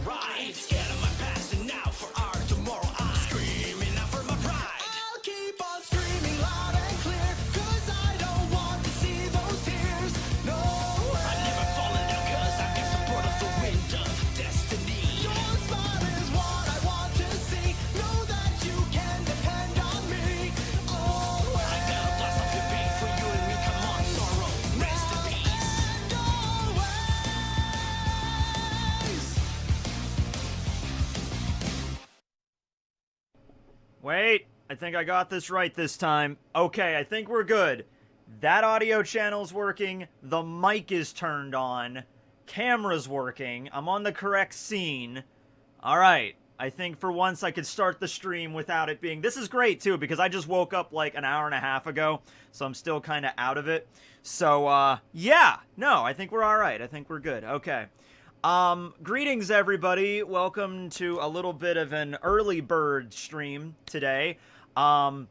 alright. Scared of my past and now for our tomorrow. I'm screaming out for my pride. I'll keep on screaming loud and clear, cause I don't want to see those tears. No, I've never fallen down cause I've got support of the wind of destiny. Your smile is what I want to see. Know that you can depend on me. Oh, I got a blast off your beat for you and me. Come on, sorrow, rest in peace. Wait, I think I got this right this time. Okay, I think we're good. That audio channel's working, the mic is turned on, camera's working, I'm on the correct scene. Alright, I think for once I could start the stream without it being... This is great, too, because I just woke up like an hour and a half ago, so I'm still kind of out of it. So, yeah, no, I think we're alright. I think we're good. Okay. Greetings everybody, welcome to a little bit of an early bird stream today. We're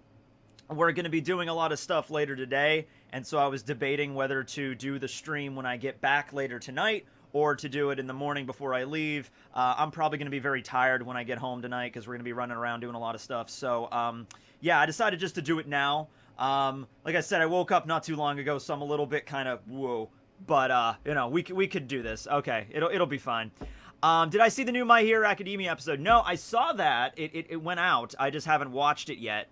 going to be doing a lot of stuff later today, and so I was debating whether to do the stream when I get back later tonight, or to do it in the morning before I leave. I'm probably going to be very tired when I get home tonight, because we're going to be running around doing a lot of stuff, so, yeah, I decided just to do it now. Like I said, I woke up not too long ago, so I'm a little bit kind of, whoa. But, you know, we could do this. Okay, it'll be fine. Did I see the new My Hero Academia episode? No, I saw that. It went out. I just haven't watched it yet.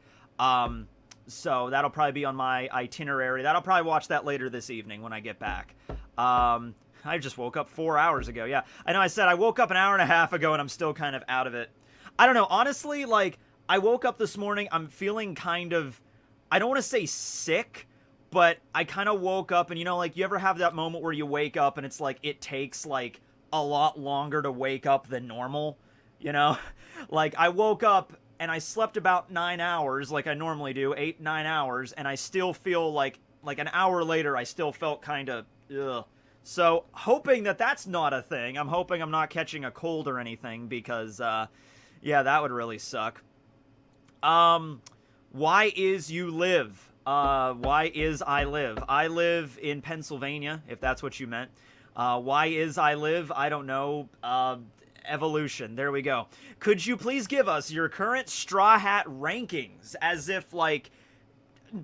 So that'll probably be on my itinerary. I'll probably watch that later this evening when I get back. I just woke up 4 hours ago. Yeah, I know I said I woke up an hour and a half ago and I'm still kind of out of it. I don't know. Honestly, like, I woke up this morning, I'm feeling kind of, I don't want to say sick, but I kind of woke up and, you know, like, you ever have that moment where you wake up and it's like, it takes, like, a lot longer to wake up than normal, you know? Like, I woke up and I slept about 9 hours, like I normally do, 8-9 hours, and I still feel like an hour later, I still felt kind of, ugh. So, hoping that that's not a thing. I'm hoping I'm not catching a cold or anything, because, yeah, that would really suck. Why is you live? Why is I live? I live in Pennsylvania, if that's what you meant. Why is I live? I don't know. Evolution. There we go. Could you please give us your current Straw Hat rankings? As if, like,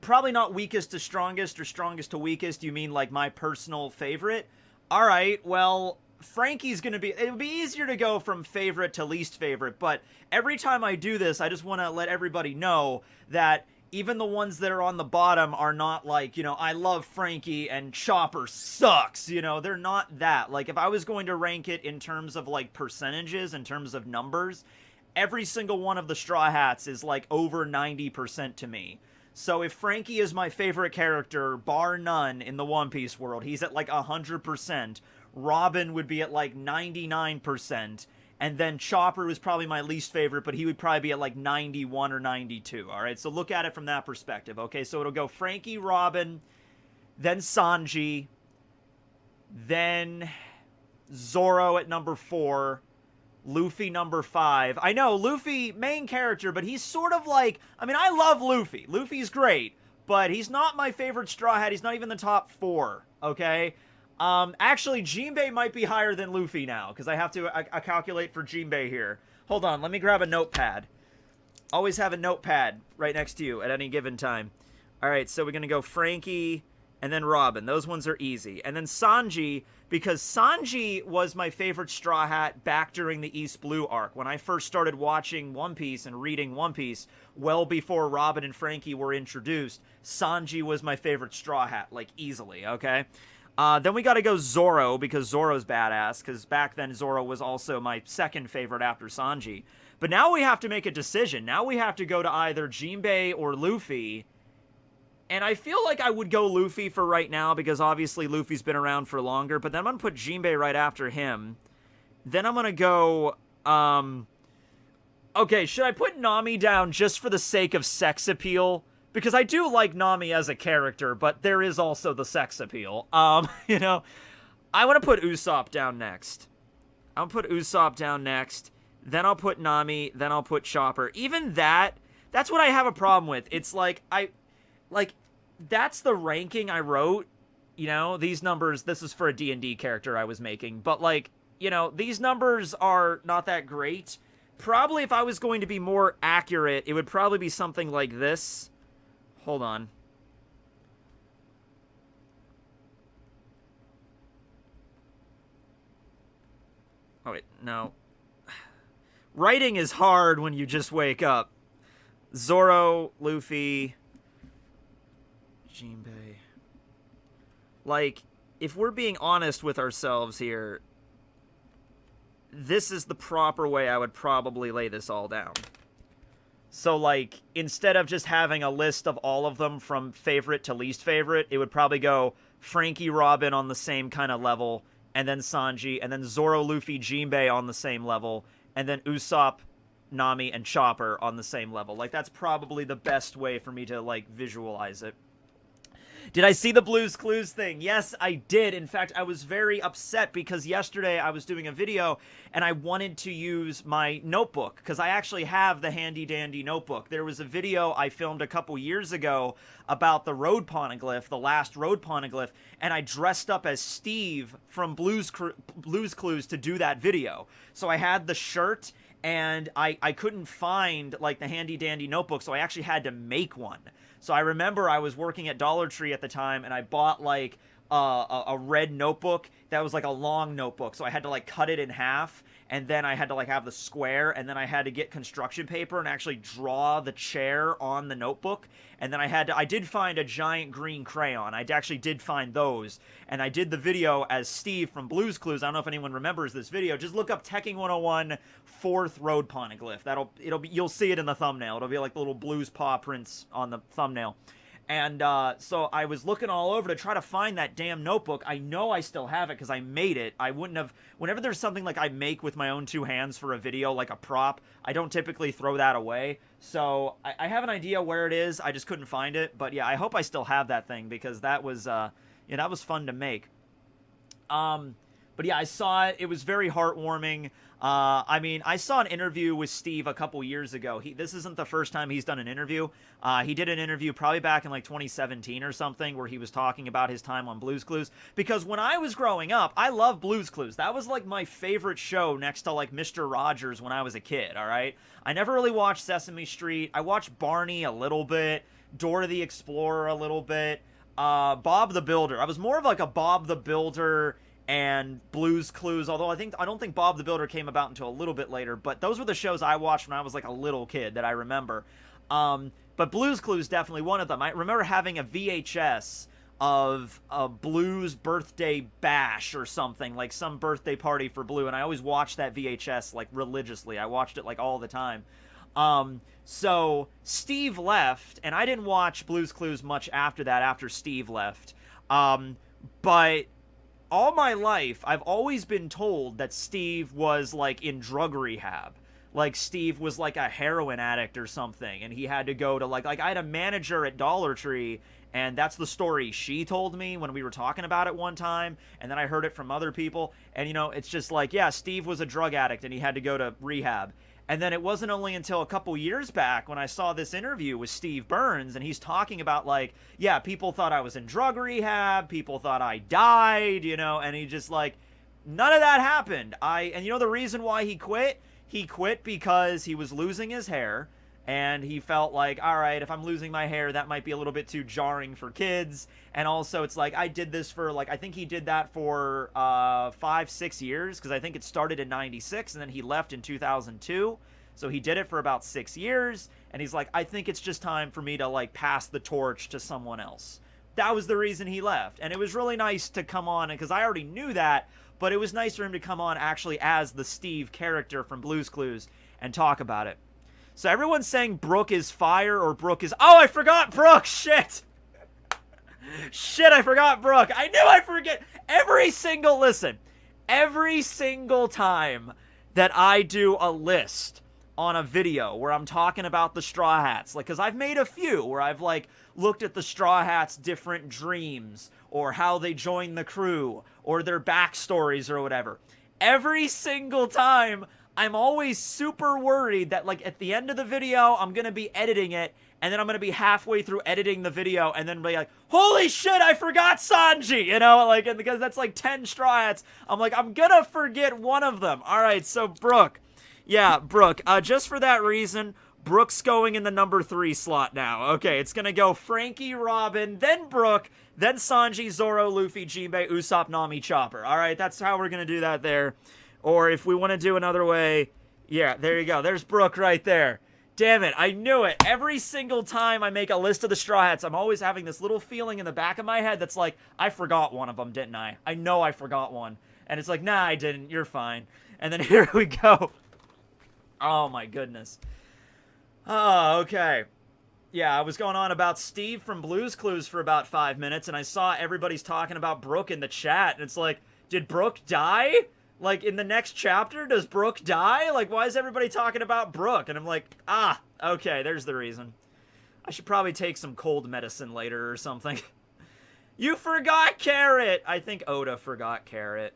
probably not weakest to strongest or strongest to weakest. You mean, like, my personal favorite? Alright, well, Frankie's gonna be... It would be easier to go from favorite to least favorite, but every time I do this, I just want to let everybody know that even the ones that are on the bottom are not like, you know, I love Frankie and Chopper sucks, you know, they're not that. Like, if I was going to rank it in terms of, like, percentages, in terms of numbers, every single one of the Straw Hats is, like, over 90% to me. So if Frankie is my favorite character, bar none, in the One Piece world, he's at, like, 100%. Robin would be at, like, 99%. And then Chopper was probably my least favorite, but he would probably be at like 91 or 92, alright? So look at it from that perspective, okay? So it'll go Frankie, Robin, then Sanji, then Zoro at number 4, Luffy number 5. I know, Luffy, main character, but he's sort of like... I mean, I love Luffy. Luffy's great, but he's not my favorite Straw Hat. He's not even the top 4, okay? Actually, Jinbei might be higher than Luffy now, because I have to calculate for Jinbei here. Hold on, let me grab a notepad. Always have a notepad right next to you at any given time. Alright, so we're going to go Frankie, and then Robin. Those ones are easy. And then Sanji, because Sanji was my favorite Straw Hat back during the East Blue arc. When I first started watching One Piece and reading One Piece, well before Robin and Frankie were introduced, Sanji was my favorite Straw Hat, like, easily, okay? Then we gotta go Zoro, because Zoro's badass, because back then Zoro was also my second favorite after Sanji. But now we have to make a decision. Now we have to go to either Jinbei or Luffy. And I feel like I would go Luffy for right now, because obviously Luffy's been around for longer. But then I'm gonna put Jinbei right after him. Then I'm gonna go, okay, should I put Nami down just for the sake of sex appeal? Because I do like Nami as a character, but there is also the sex appeal. You know, I want to put Usopp down next. I'll put Usopp down next. Then I'll put Nami. Then I'll put Chopper. Even that's what I have a problem with. It's like, that's the ranking I wrote. You know, these numbers, this is for a D&D character I was making. But, like, you know, these numbers are not that great. Probably if I was going to be more accurate, it would probably be something like this. Hold on. Oh, wait, no. Writing is hard when you just wake up. Zoro, Luffy, Jinbei. Like, if we're being honest with ourselves here, this is the proper way I would probably lay this all down. So, like, instead of just having a list of all of them from favorite to least favorite, it would probably go Frankie, Robin on the same kind of level, and then Sanji, and then Zoro, Luffy, Jinbei on the same level, and then Usopp, Nami, and Chopper on the same level. Like, that's probably the best way for me to, like, visualize it. Did I see the Blue's Clues thing? Yes, I did. In fact, I was very upset because yesterday I was doing a video and I wanted to use my notebook because I actually have the handy-dandy notebook. There was a video I filmed a couple years ago about the road poneglyph, the last road poneglyph, and I dressed up as Steve from Blue's Clues to do that video. So I had the shirt and I couldn't find, like, the handy-dandy notebook, so I actually had to make one. So I remember I was working at Dollar Tree at the time, and I bought, like, a red notebook that was, like, a long notebook. So I had to, like, cut it in half, and then I had to, like, have the square, and then I had to get construction paper and actually draw the chair on the notebook. And then I did find a giant green crayon. I actually did find those. And I did the video as Steve from Blue's Clues. I don't know if anyone remembers this video. Just look up Tekking101 4th Road Poneglyph. You'll see it in the thumbnail. It'll be like the little Blue's paw prints on the thumbnail. And so I was looking all over to try to find that damn notebook. I know I still have it because I made it. I wouldn't have... Whenever there's something like I make with my own two hands for a video, like a prop, I don't typically throw that away. So I have an idea where it is. I just couldn't find it. But yeah, I hope I still have that thing because that was, that was fun to make. But yeah, I saw it. It was very heartwarming. I mean, I saw an interview with Steve a couple years ago. This isn't the first time he's done an interview. He did an interview probably back in like 2017 or something where he was talking about his time on Blue's Clues. Because when I was growing up, I loved Blue's Clues. That was like my favorite show next to like Mr. Rogers when I was a kid, all right? I never really watched Sesame Street. I watched Barney a little bit, Dora the Explorer a little bit, Bob the Builder. I was more of like a Bob the Builder and Blue's Clues, although I don't think Bob the Builder came about until a little bit later, but those were the shows I watched when I was like a little kid that I remember. But Blue's Clues definitely one of them. I remember having a VHS of a Blue's birthday bash or something, like some birthday party for Blue, and I always watched that VHS like religiously. I watched it like all the time. So Steve left, and I didn't watch Blue's Clues much after that, after Steve left. But all my life, I've always been told that Steve was, like, in drug rehab. Like, Steve was, like, a heroin addict or something, and he had to go to, like, I had a manager at Dollar Tree, and that's the story she told me when we were talking about it one time, and then I heard it from other people, and, you know, it's just like, yeah, Steve was a drug addict, and he had to go to rehab. And then it wasn't only until a couple years back when I saw this interview with Steve Burns, and he's talking about, like, yeah, people thought I was in drug rehab, people thought I died, you know, and he just, like, none of that happened. And you know the reason why he quit? He quit because he was losing his hair, and he felt like, all right, if I'm losing my hair, that might be a little bit too jarring for kids. And also, it's like, I did this for, like, I think he did that for 5-6 years, because I think it started in 96, and then he left in 2002. So he did it for about 6 years, and he's like, I think it's just time for me to, like, pass the torch to someone else. That was the reason he left. And it was really nice to come on, because I already knew that, but it was nice for him to come on actually as the Steve character from Blue's Clues and talk about it. So everyone's saying Brooke is fire or Brooke is... Oh, I forgot Brooke! Shit! Shit, I forgot Brooke. I knew I'd forget. Listen, every single time that I do a list on a video where I'm talking about the Straw Hats, like, because I've made a few where I've, like, looked at the Straw Hats' different dreams or how they joined the crew or their backstories or whatever. Every single time I'm always super worried that, like, at the end of the video, I'm gonna be editing it, and then I'm gonna be halfway through editing the video, and then be like, holy shit, I forgot Sanji, you know, like, and because that's like 10 Straw Hats, I'm like, I'm gonna forget one of them. Alright, so Brook. Yeah, Brook. Just for that reason, Brook's going in the number 3 slot now. Okay, it's gonna go Frankie, Robin, then Brook, then Sanji, Zoro, Luffy, Jinbei, Usopp, Nami, Chopper. Alright, that's how we're gonna do that there. Or if we want to do another way, yeah, there you go. There's Brook right there. Damn it, I knew it. Every single time I make a list of the Straw Hats, I'm always having this little feeling in the back of my head that's like, I forgot one of them, didn't I? I know I forgot one. And it's like, nah, I didn't. You're fine. And then here we go. Oh, my goodness. Oh, okay. Yeah, I was going on about Steve from Blue's Clues for about 5 minutes, and I saw everybody's talking about Brook in the chat, and it's like, did Brook die? Like, in the next chapter, does Brook die? Like, why is everybody talking about Brook? And I'm like, okay, there's the reason. I should probably take some cold medicine later or something. You forgot Carrot! I think Oda forgot Carrot.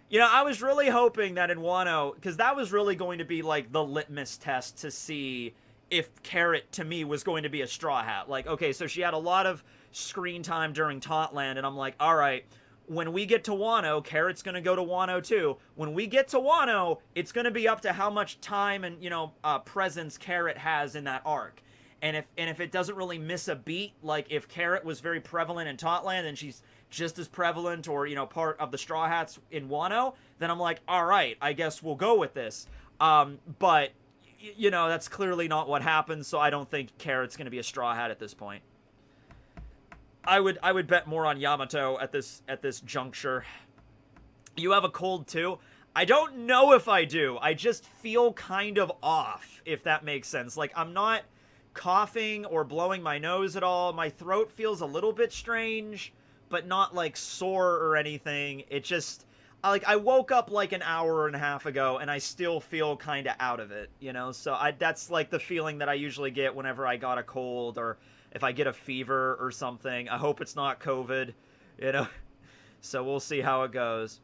You know, I was really hoping that in Wano, because that was really going to be, like, the litmus test to see if Carrot, to me, was going to be a Straw Hat. Like, okay, so she had a lot of screen time during Totland, and I'm like, alright, when we get to Wano, Carrot's going to go to Wano too. When we get to Wano, it's going to be up to how much time and, you know, presence Carrot has in that arc. And if it doesn't really miss a beat, like if Carrot was very prevalent in Totland and she's just as prevalent or, you know, part of the Straw Hats in Wano, then I'm like, all right, I guess we'll go with this. But, you know, that's clearly not what happened, so I don't think Carrot's going to be a Straw Hat at this point. I would bet more on Yamato at this juncture. You have a cold too? I don't know if I do. I just feel kind of off, if that makes sense. Like, I'm not coughing or blowing my nose at all. My throat feels a little bit strange, but not like sore or anything. It just, like, I woke up like an hour and a half ago and I still feel kind of out of it, you know? So that's like the feeling that I usually get whenever I got a cold or if I get a fever or something. I hope it's not COVID, you know? So we'll see how it goes.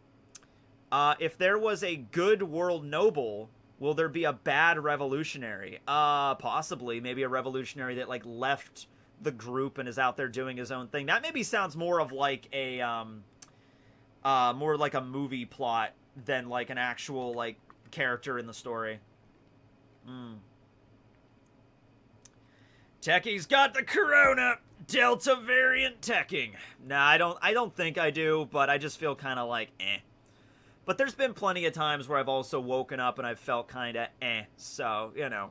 If there was a good world noble, will there be a bad revolutionary? Possibly. Maybe a revolutionary that, like, left the group and is out there doing his own thing. That maybe sounds more of like a, more like a movie plot than, like, an actual, like, character in the story. Tekking's got the corona! Delta variant Tekking. Nah, I don't think I do, but I just feel kind of like, eh. But there's been plenty of times where I've also woken up and I've felt kind of eh. So, you know.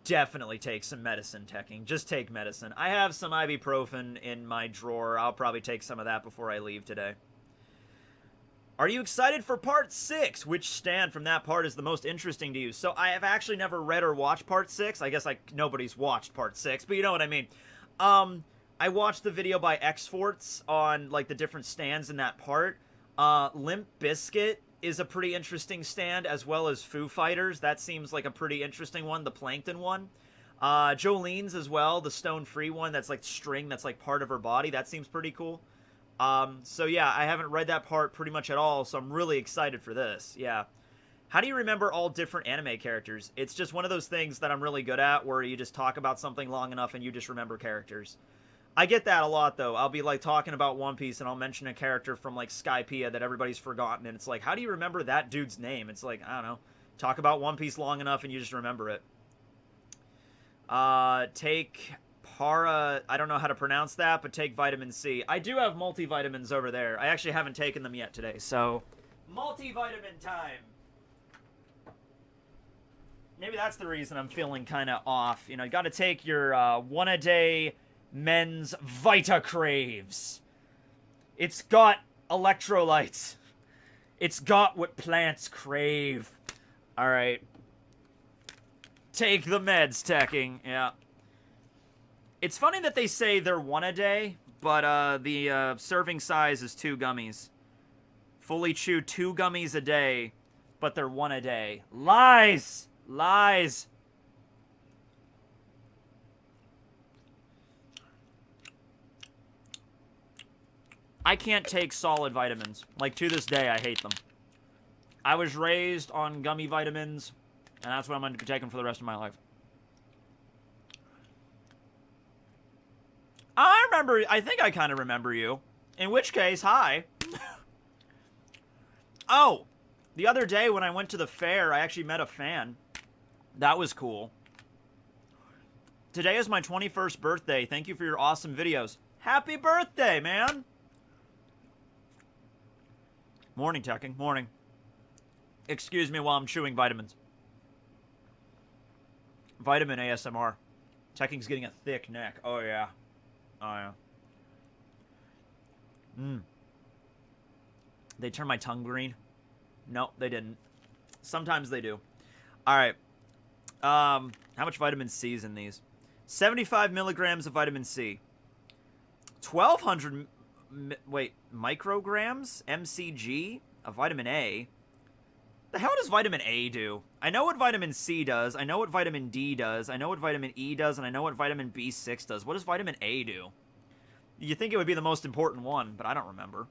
Definitely take some medicine, Tekking. Just take medicine. I have some ibuprofen in my drawer. I'll probably take some of that before I leave today. Are you excited for Part 6? Which stand from that part is the most interesting to you? So I have actually never read or watched Part 6. I guess, like, nobody's watched Part 6, but you know what I mean. I watched the video by X-Forts on, like, the different stands in that part. Limp Bizkit is a pretty interesting stand, as well as Foo Fighters. That seems like a pretty interesting one, the Plankton one. Jolene's as well, the Stone Free one that's, like, string that's, like, part of her body. That seems pretty cool. So yeah, I haven't read that part pretty much at all, so I'm really excited for this, yeah. How do you remember all different anime characters? It's just one of those things that I'm really good at, where you just talk about something long enough and you just remember characters. I get that a lot, though. I'll be, like, talking about One Piece, and I'll mention a character from, like, Skypiea that everybody's forgotten, and it's like, how do you remember that dude's name? It's like, I don't know. Talk about One Piece long enough, and you just remember it. Take Para, I don't know how to pronounce that, but take vitamin C. I do have multivitamins over there. I actually haven't taken them yet today, so multivitamin time. Maybe that's the reason I'm feeling kind of off. You know, you got to take your one-a-day men's Vita Craves. It's got electrolytes. It's got what plants crave. All right. Take the meds, Tekking. Yeah. It's funny that they say they're one a day, but the serving size is 2 gummies. Fully chew 2 gummies a day, but they're 1 a day. Lies! Lies! I can't take solid vitamins. Like, to this day, I hate them. I was raised on gummy vitamins, and that's what I'm going to be taking for the rest of my life. I think I kind of remember you. In which case, hi. Oh, the other day when I went to the fair, I actually met a fan. That was cool. Today is my 21st birthday. Thank you for your awesome videos. Happy birthday, man. Morning, Tekking. Morning. Excuse me while I'm chewing vitamins. Vitamin ASMR. Tekking's getting a thick neck. Oh, yeah. Oh, yeah. They turned my tongue green? No, they didn't. Sometimes they do. All right. How much vitamin C is in these? 75 milligrams of vitamin C. 1,200... micrograms? MCG? Of vitamin A? The hell does vitamin A do? I know what vitamin C does. I know what vitamin D does. I know what vitamin E does. And I know what vitamin B6 does. What does vitamin A do? You think it would be the most important one, but I don't remember.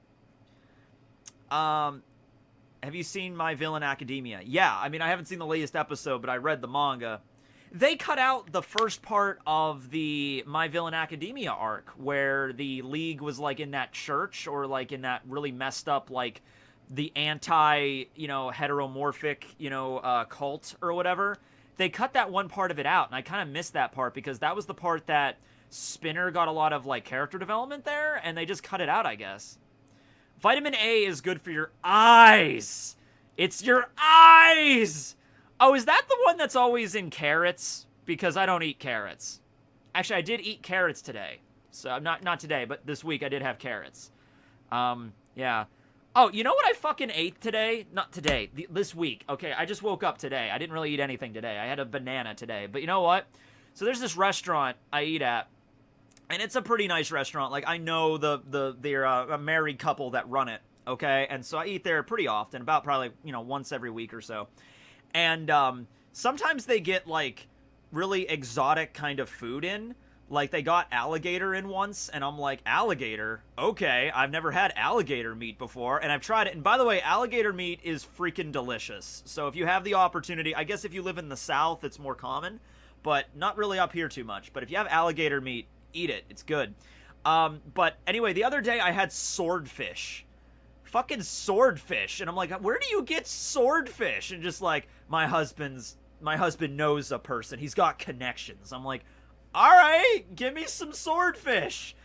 Have you seen My Villain Academia? Yeah, I mean, I haven't seen the latest episode, but I read the manga. They cut out the first part of the My Villain Academia arc, where the League was, like, in that church, or, like, in that really messed up, like, the anti, heteromorphic, cult or whatever. They cut that one part of it out, and I kind of missed that part, because that was the part that Spinner got a lot of, like, character development there, and they just cut it out, I guess. Vitamin A is good for your eyes. It's your eyes. Oh, is that the one that's always in carrots? Because I don't eat carrots. Actually, I did eat carrots today. So, not today, but this week I did have carrots. Yeah. Oh, you know what I fucking ate today? Not today. This week. Okay, I just woke up today. I didn't really eat anything today. I had a banana today. But you know what? So there's this restaurant I eat at. And it's a pretty nice restaurant. Like, I know they're a married couple that run it, okay? And so I eat there pretty often, about probably, once every week or so. And sometimes they get, like, really exotic kind of food in. Like, they got alligator in once, and I'm like, alligator? Okay, I've never had alligator meat before, and I've tried it. And by the way, alligator meat is freaking delicious. So if you have the opportunity, I guess if you live in the South, it's more common, but not really up here too much. But if you have alligator meat, eat it. It's good. But anyway, the other day I had swordfish. Fucking swordfish. And I'm like, where do you get swordfish? And just like, my husband knows a person. He's got connections. I'm like, all right, give me some swordfish.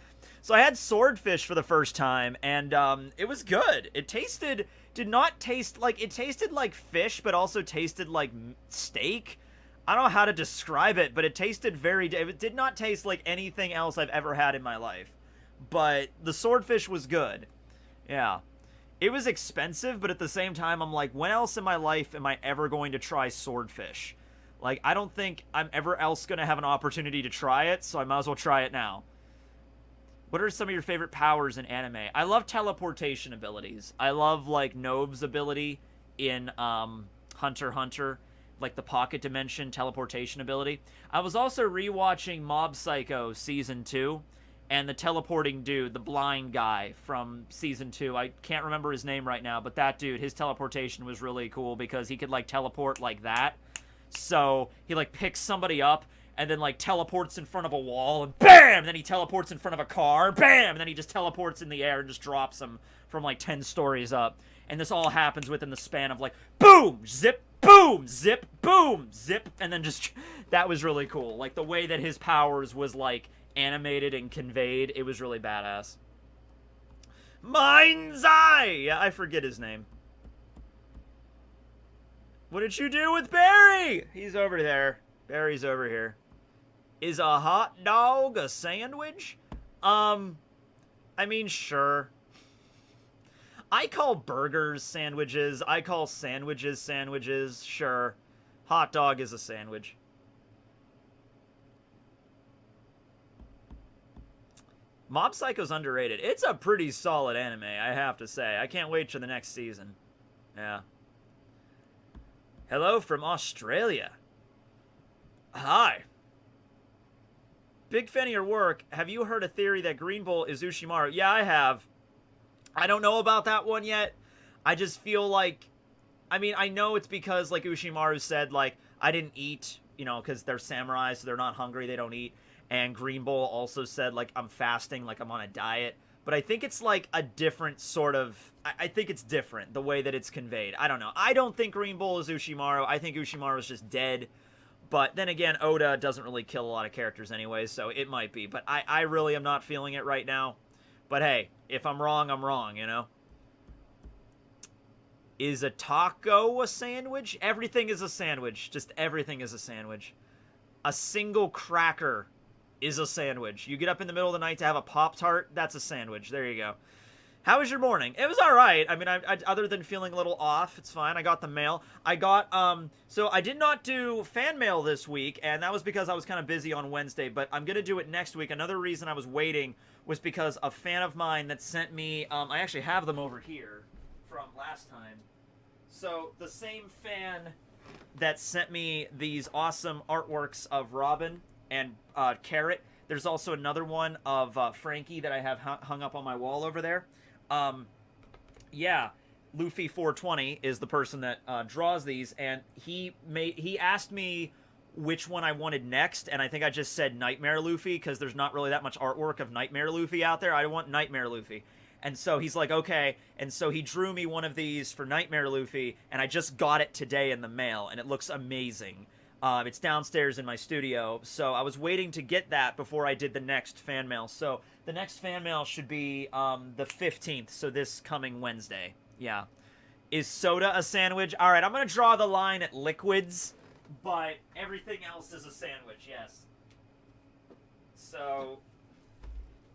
So I had swordfish for the first time, and it was good. It tasted like fish, but also tasted like steak. I don't know how to describe it, but it tasted it did not taste like anything else I've ever had in my life. But the swordfish was good. Yeah. It was expensive, but at the same time, I'm like, when else in my life am I ever going to try swordfish? Like, I don't think I'm ever else going to have an opportunity to try it, so I might as well try it now. What are some of your favorite powers in anime? I love teleportation abilities. I love, like, Nove's ability in Hunter x Hunter. Like the pocket dimension teleportation ability. I was also rewatching Mob Psycho Season 2, and the teleporting dude, the blind guy from Season 2, I can't remember his name right now, but that dude, his teleportation was really cool because he could, like, teleport like that. So, he, like, picks somebody up, and then, like, teleports in front of a wall, and BAM! And then he teleports in front of a car, BAM! And then he just teleports in the air and just drops them from, like, 10 stories up. And this all happens within the span of, like, boom! Zip! Boom! Zip! Boom! Zip! And then just... That was really cool. Like, the way that his powers was, like, animated and conveyed, it was really badass. Mind's Eye! Yeah, I forget his name. What did you do with Barry? He's over there. Barry's over here. Is a hot dog a sandwich? I mean, sure. I call burgers sandwiches. I call sandwiches sandwiches. Sure. Hot dog is a sandwich. Mob Psycho's underrated. It's a pretty solid anime, I have to say. I can't wait for the next season. Yeah. Hello from Australia. Hi. Big fan of your work. Have you heard a theory that Green Bull is Ushimaru? Yeah, I have. I don't know about that one yet. I just feel like I mean, I know it's because, like Ushimaru said, like, I didn't eat, you know, because they're samurai, so they're not hungry, they don't eat. And Green Bull also said, like, I'm fasting, like, I'm on a diet. But I think it's, like, a different sort of... I think it's different, the way that it's conveyed. I don't know. I don't think Green Bull is Ushimaru. I think Ushimaru is just dead. But then again, Oda doesn't really kill a lot of characters anyway, so it might be. But I really am not feeling it right now. But hey, if I'm wrong, I'm wrong, you know? Is a taco a sandwich? Everything is a sandwich. Just everything is a sandwich. A single cracker is a sandwich. You get up in the middle of the night to have a Pop-Tart, that's a sandwich. There you go. How was your morning? It was alright. I mean, I other than feeling a little off, it's fine. I got the mail. I got, so I did not do fan mail this week, and that was because I was kind of busy on Wednesday, but I'm gonna do it next week. Another reason I was waiting was because a fan of mine that sent me, I actually have them over here from last time. So, the same fan that sent me these awesome artworks of Robin and Carrot. There's also another one of Frankie that I have hung up on my wall over there. Yeah, Luffy420 is the person that draws these, and he asked me which one I wanted next, and I think I just said Nightmare Luffy, because there's not really that much artwork of Nightmare Luffy out there. I want Nightmare Luffy. And so he's like, okay. And so he drew me one of these for Nightmare Luffy, and I just got it today in the mail, and it looks amazing. It's downstairs in my studio, so I was waiting to get that before I did the next fan mail. So the next fan mail should be the 15th, so this coming Wednesday. Yeah. Is soda a sandwich? All right, I'm going to draw the line at liquids, but everything else is a sandwich, yes. So...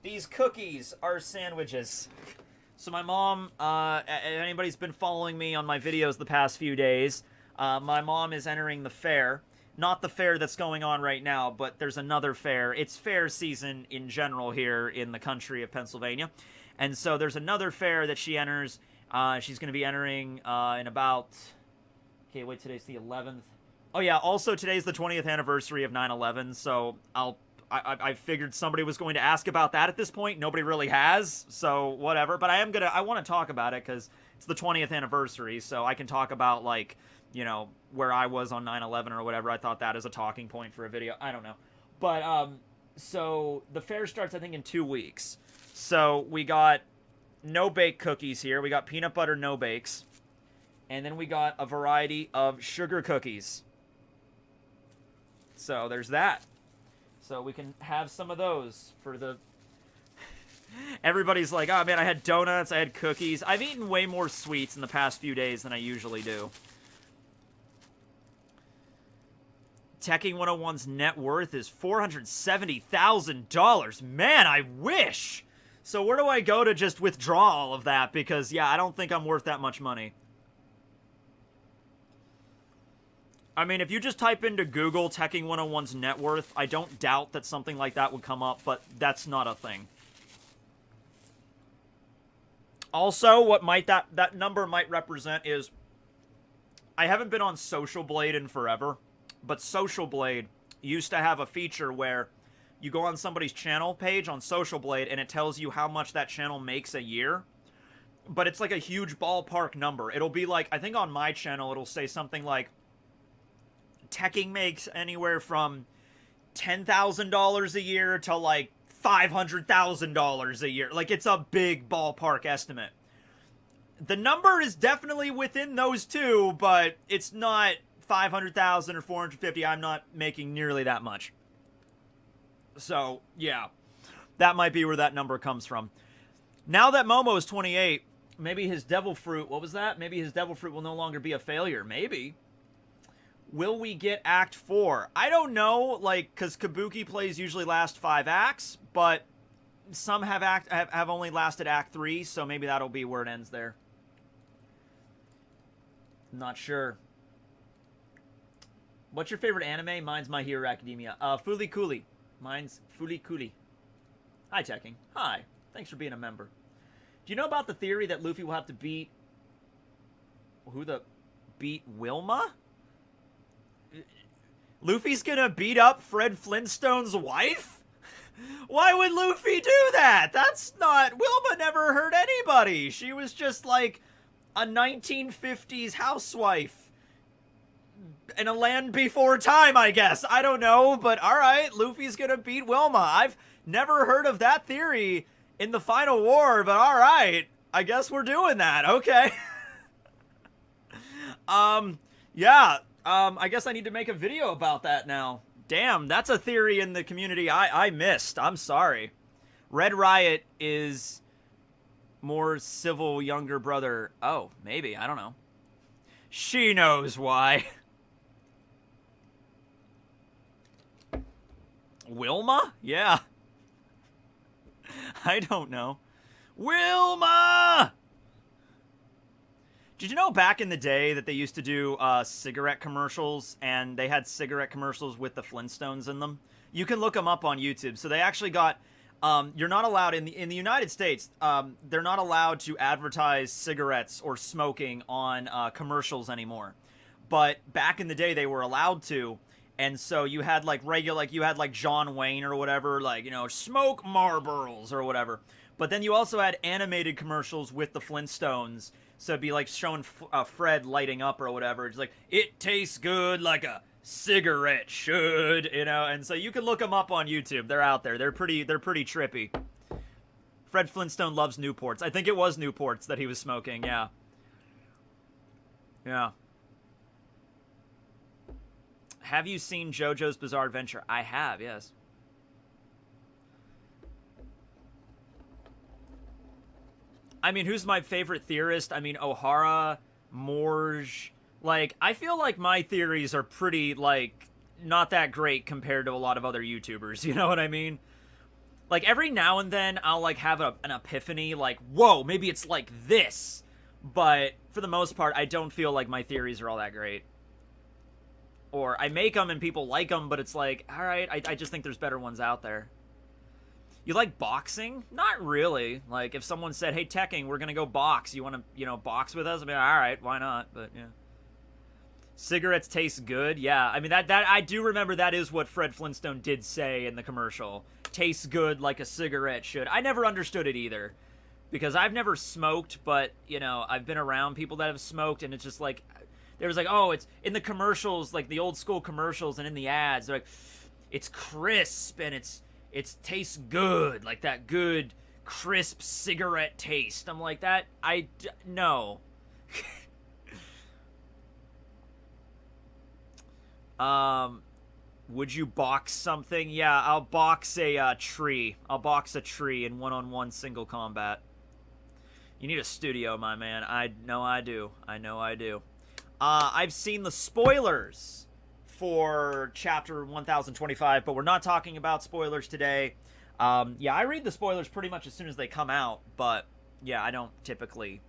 these cookies are sandwiches. So my mom, if anybody's been following me on my videos the past few days, my mom is entering the fair. Not the fair that's going on right now, but there's another fair. It's fair season in general here in the country of Pennsylvania. And so there's another fair that she enters. She's going to be entering in about... okay, wait, today's the 11th. Oh yeah, also today's the 20th anniversary of 9/11, so I figured somebody was going to ask about that at this point. Nobody really has, so whatever. But I want to talk about it because it's the 20th anniversary, so I can talk about, like, you know, where I was on 9/11 or whatever. I thought that as a talking point for a video. I don't know. But, so the fair starts, I think, in 2 weeks. So we got no-bake cookies here. We got peanut butter no-bakes. And then we got a variety of sugar cookies. So there's that. So we can have some of those for the... Everybody's like, oh man, I had donuts, I had cookies. I've eaten way more sweets in the past few days than I usually do. Tekking101's net worth is $470,000. Man, I wish! So where do I go to just withdraw all of that? Because, yeah, I don't think I'm worth that much money. I mean, if you just type into Google Tekking101's net worth, I don't doubt that something like that would come up, but that's not a thing. Also, what might that number might represent is... I haven't been on Social Blade in forever, but Social Blade used to have a feature where you go on somebody's channel page on Social Blade and it tells you how much that channel makes a year. But it's like a huge ballpark number. It'll be like, I think on my channel it'll say something like, Tekking makes anywhere from $10,000 a year to like $500,000 a year. Like, it's a big ballpark estimate. The number is definitely within those two, but it's not 500,000 or 450. I'm not making nearly that much. So, yeah. That might be where that number comes from. Now that Momo is 28, maybe his devil fruit, what was that? Maybe his devil fruit will no longer be a failure. Maybe. Will we get Act 4? I don't know, like, because Kabuki plays usually last 5 acts, but some have only lasted Act 3, so maybe that'll be where it ends there. Not sure. What's your favorite anime? Mine's My Hero Academia. Fooly Cooly. Mine's Fooly Cooly. Hi, Tekking. Hi. Thanks for being a member. Do you know about the theory that Luffy will have to beat... beat Wilma? Luffy's gonna beat up Fred Flintstone's wife? Why would Luffy do that? That's not... Wilma never hurt anybody. She was just, like, a 1950s housewife in a land before time, I guess. I don't know, but alright, Luffy's gonna beat Wilma. I've never heard of that theory in the final war, but alright. I guess we're doing that. Okay. Yeah. I guess I need to make a video about that now. Damn, that's a theory in the community I missed. I'm sorry. Red Riot is more civil younger brother. Oh, maybe. I don't know. She knows why. Wilma? Yeah. I don't know. Wilma! Did you know back in the day that they used to do cigarette commercials, and they had cigarette commercials with the Flintstones in them? You can look them up on YouTube. So they actually got... you're not allowed, in the United States, they're not allowed to advertise cigarettes or smoking on commercials anymore. But back in the day, they were allowed to. And so you had like you had like John Wayne or whatever, like, you know, smoke Marlboros or whatever. But then you also had animated commercials with the Flintstones. So it'd be like showing Fred lighting up or whatever. It's like, it tastes good like a cigarette should, you know. And so you can look them up on YouTube. They're out there. They're pretty trippy. Fred Flintstone loves Newports. I think it was Newports that he was smoking. Yeah. Yeah. Have you seen JoJo's Bizarre Adventure? I have, yes. I mean, who's my favorite theorist? I mean, O'Hara, Morge. Like, I feel like my theories are pretty, like, not that great compared to a lot of other YouTubers. You know what I mean? Like, every now and then, I'll, like, have an epiphany, like, whoa, maybe it's like this. But, for the most part, I don't feel like my theories are all that great. Or I make them and people like them, but it's like, alright, I just think there's better ones out there. You like boxing? Not really. Like, if someone said, hey, Tekking, we're gonna go box. You wanna, you know, box with us? I mean, alright, why not? But, yeah. Cigarettes taste good? Yeah. I mean, that I do remember that is what Fred Flintstone did say in the commercial. Tastes good like a cigarette should. I never understood it either. Because I've never smoked, but, you know, I've been around people that have smoked, and it's just like... There was like, oh, it's in the commercials, like the old school commercials and in the ads, they're like, it's crisp and it tastes good, like that good crisp cigarette taste. I'm like, no. Would you box something? Yeah, I'll box a tree. I'll box a tree in one-on-one single combat. You need a studio, my man. I know I do. I know I do. I've seen the spoilers for Chapter 1025, but we're not talking about spoilers today. Yeah, I read the spoilers pretty much as soon as they come out, but yeah, I don't typically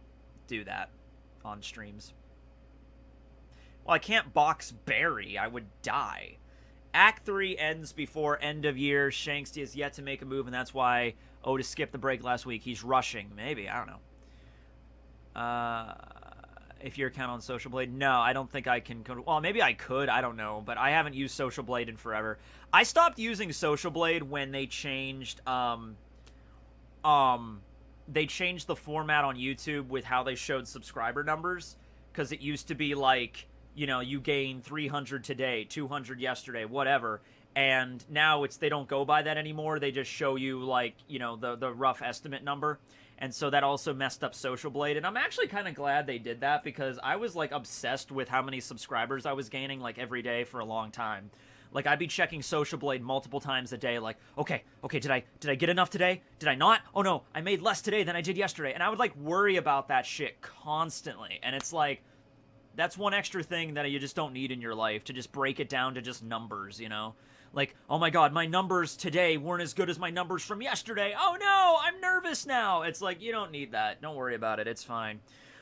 do that on streams. Well, I can't box Barry. I would die. Act 3 ends before end of year. Shanks has yet to make a move, and that's why Otis skipped the break last week. He's rushing. Maybe. I don't know. If your account on Social Blade? No, I don't think I can... Well, maybe I could. I don't know. But I haven't used Social Blade in forever. I stopped using Social Blade when they changed... they changed the format on YouTube with how they showed subscriber numbers. Because it used to be like, you know, you gain 300 today, 200 yesterday, whatever. And now they don't go by that anymore. They just show you, like, you know, the rough estimate number. And so that also messed up Social Blade. And I'm actually kind of glad they did that, because I was, like, obsessed with how many subscribers I was gaining, like, every day for a long time. Like, I'd be checking Social Blade multiple times a day, like, okay, did I get enough today? Did I not? Oh, no, I made less today than I did yesterday. And I would, like, worry about that shit constantly. And it's like, that's one extra thing that you just don't need in your life, to just break it down to just numbers, you know? Like, oh my god, my numbers today weren't as good as my numbers from yesterday. Oh no, I'm nervous now. It's like, you don't need that. Don't worry about it. It's fine.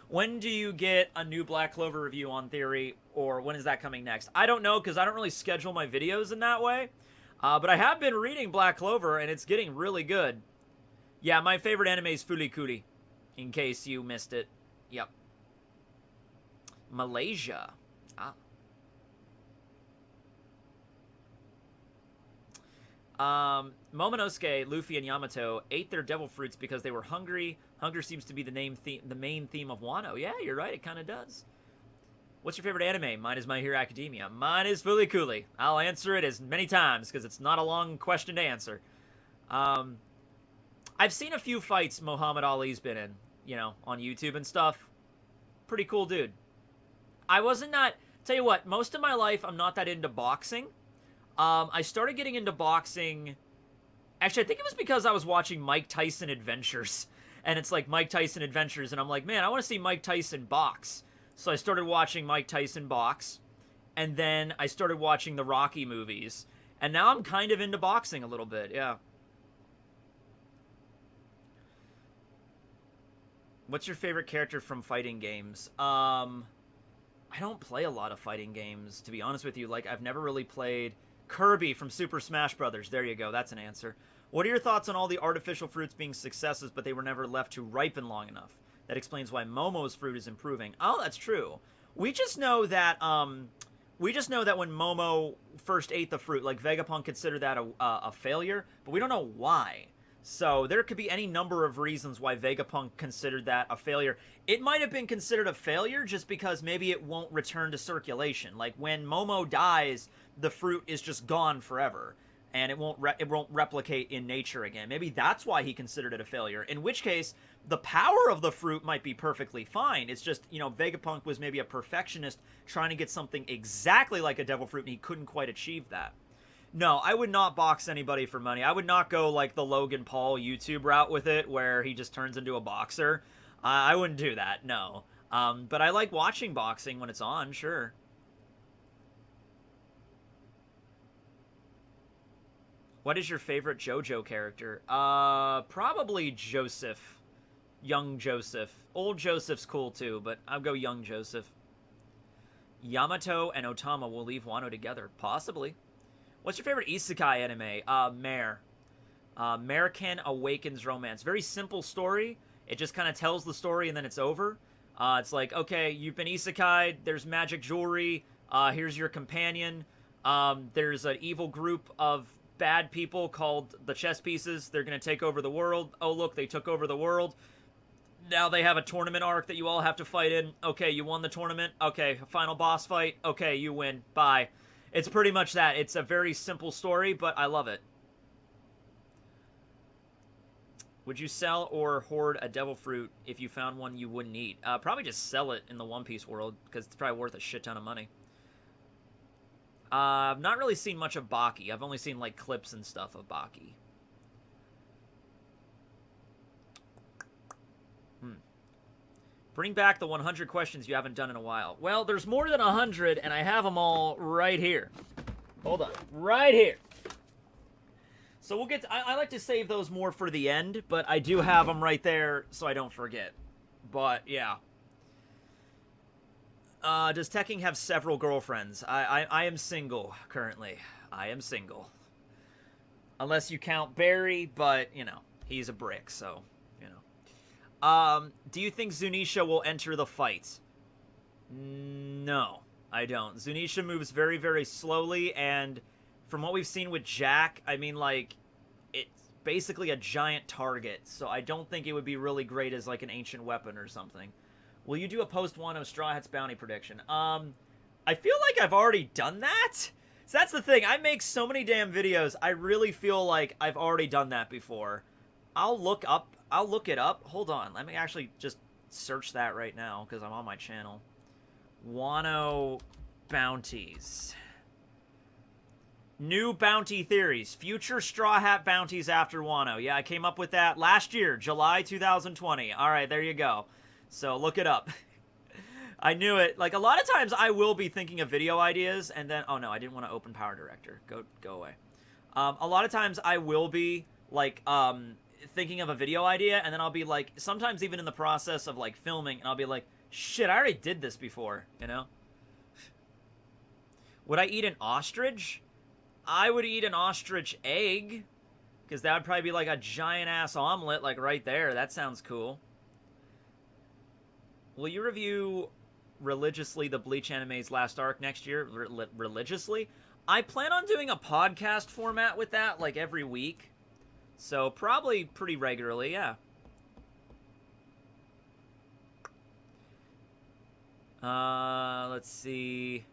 When do you get a new Black Clover review on Theory, or when is that coming next? I don't know, because I don't really schedule my videos in that way. But I have been reading Black Clover, and it's getting really good. Yeah, my favorite anime is Fulikuri, in case you missed it. Yep. Malaysia. Ah. Momonosuke, Luffy, and Yamato ate their devil fruits because they were hungry, Hunger seems to be the main theme of Wano. Yeah, you're right. It kind of does. What's your favorite anime? Mine is My Hero Academia. Mine is Fooly Cooly. I'll answer it as many times because it's not a long question to answer. I've seen a few fights Muhammad Ali's been in, you know, on YouTube and stuff. Pretty cool dude. Tell you what, most of my life I'm not that into boxing. I started getting into boxing. Actually, I think it was because I was watching Mike Tyson Adventures. And it's like Mike Tyson Adventures, and I'm like, man, I want to see Mike Tyson box. So I started watching Mike Tyson box, and then I started watching the Rocky movies, and now I'm kind of into boxing a little bit, yeah. What's your favorite character from fighting games? I don't play a lot of fighting games, to be honest with you. Like, I've never really played Kirby from Super Smash Brothers. There you go, that's an answer. What are your thoughts on all the artificial fruits being successes, but they were never left to ripen long enough? That explains why Momo's fruit is improving. Oh, that's true. We just know that when Momo first ate the fruit, like Vegapunk considered that a failure, but we don't know why. So there could be any number of reasons why Vegapunk considered that a failure. It might have been considered a failure just because maybe it won't return to circulation. Like when Momo dies, the fruit is just gone forever. And it won't replicate in nature again. Maybe that's why he considered it a failure. In which case, the power of the fruit might be perfectly fine. It's just, you know, Vegapunk was maybe a perfectionist trying to get something exactly like a devil fruit, and he couldn't quite achieve that. No, I would not box anybody for money. I would not go like the Logan Paul YouTube route with it, where he just turns into a boxer. I wouldn't do that, no. But I like watching boxing when it's on, sure. What is your favorite JoJo character? Probably Joseph. Young Joseph. Old Joseph's cool too, but I'll go young Joseph. Yamato and Otama will leave Wano together. Possibly. What's your favorite isekai anime? Mare. American Awakens Romance. Very simple story. It just kind of tells the story and then it's over. It's like, okay, you've been isekai'd. There's magic jewelry. Here's your companion. There's an evil group of bad people called the Chess Pieces. They're going to take over the world. Oh, look, they took over the world. Now they have a tournament arc that you all have to fight in. Okay, you won the tournament. Okay, final boss fight. Okay, you win. Bye. It's pretty much that. It's a very simple story, but I love it. Would you sell or hoard a devil fruit if you found one you wouldn't eat? Probably just sell it in the One Piece world, because it's probably worth a shit ton of money. I've not really seen much of Baki. I've only seen, like, clips and stuff of Baki. Bring back the 100 questions you haven't done in a while. Well, there's more than 100, and I have them all right here. Hold on. Right here. So we'll get to, I like to save those more for the end, but I do have them right there so I don't forget. But, yeah. Does Tekking have several girlfriends? I am single, currently. I am single. Unless you count Barry, but, you know, he's a brick, so, you know. Do you think Zunisha will enter the fight? No, I don't. Zunisha moves very, very slowly, and from what we've seen with Jack, I mean, like, it's basically a giant target, so I don't think it would be really great as, like, an ancient weapon or something. Will you do a post-Wano Straw Hats bounty prediction? I feel like I've already done that. So that's the thing. I make so many damn videos. I really feel like I've already done that before. I'll look it up. Hold on. Let me actually just search that right now because I'm on my channel. Wano bounties. New bounty theories. Future Straw Hat bounties after Wano. Yeah, I came up with that last year, July 2020. All right, there you go. So look it up. I knew it. Like, a lot of times I will be thinking of video ideas and then, oh no, I didn't want to open Power Director. Go away. A lot of times I will be like thinking of a video idea and then I'll be like, sometimes even in the process of like filming, and I'll be like, shit, I already did this before, you know? Would I eat an ostrich? I would eat an ostrich egg, because that would probably be like a giant ass omelet, like right there. That sounds cool. Will you review religiously the Bleach anime's last arc next year? Religiously? I plan on doing a podcast format with that, like, every week. So, probably pretty regularly, yeah. Let's see.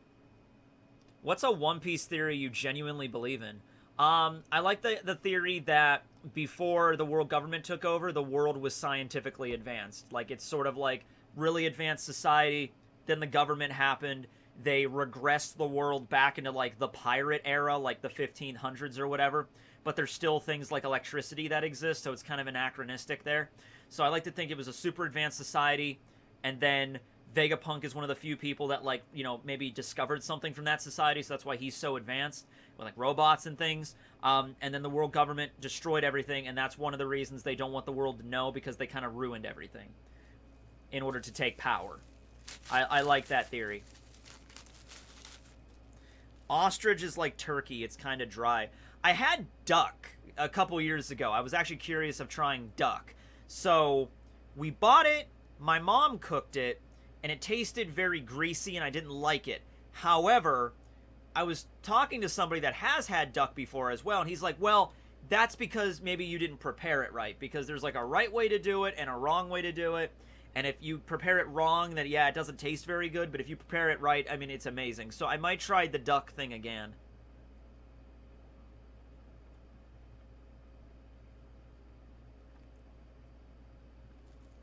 What's a One Piece theory you genuinely believe in? I like the theory that before the world government took over, the world was scientifically advanced. Like, it's sort of like really advanced society, then the government happened, they regressed the world back into, like, the pirate era, like the 1500s or whatever, but there's still things like electricity that exist, so it's kind of anachronistic there. So I like to think it was a super advanced society, and then Vegapunk is one of the few people that, like, you know, maybe discovered something from that society, so that's why he's so advanced, with, like, robots and things. And then the world government destroyed everything, and that's one of the reasons they don't want the world to know, because they kind of ruined everything in order to take power. I like that theory. Ostrich is like turkey. It's kind of dry. I had duck a couple years ago. I was actually curious of trying duck. So we bought it. My mom cooked it, and it tasted very greasy, and I didn't like it. However, I was talking to somebody that has had duck before as well, and he's like, well, that's because maybe you didn't prepare it right, because there's like a right way to do it and a wrong way to do it. And if you prepare it wrong, then yeah, it doesn't taste very good. But if you prepare it right, I mean, it's amazing. So I might try the duck thing again.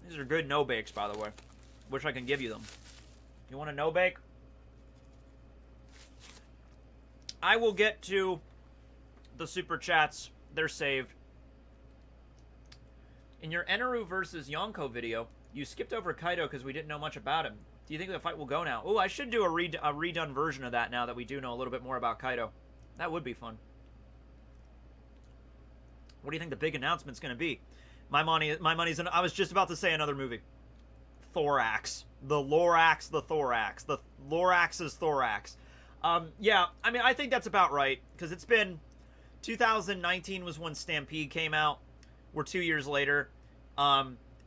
These are good no-bakes, by the way. Wish I could give you them. You want a no-bake? I will get to the super chats. They're saved. In your Eneru versus Yonko video, you skipped over Kaido because we didn't know much about him. Do you think the fight will go now? Oh, I should do a redone version of that now that we do know a little bit more about Kaido. That would be fun. What do you think the big announcement's going to be? My money's in... I was just about to say another movie. Thorax. The Lorax, the Thorax. The Lorax's Thorax. Yeah, I mean, I think that's about right. Because it's been... 2019 was when Stampede came out. We're 2 years later.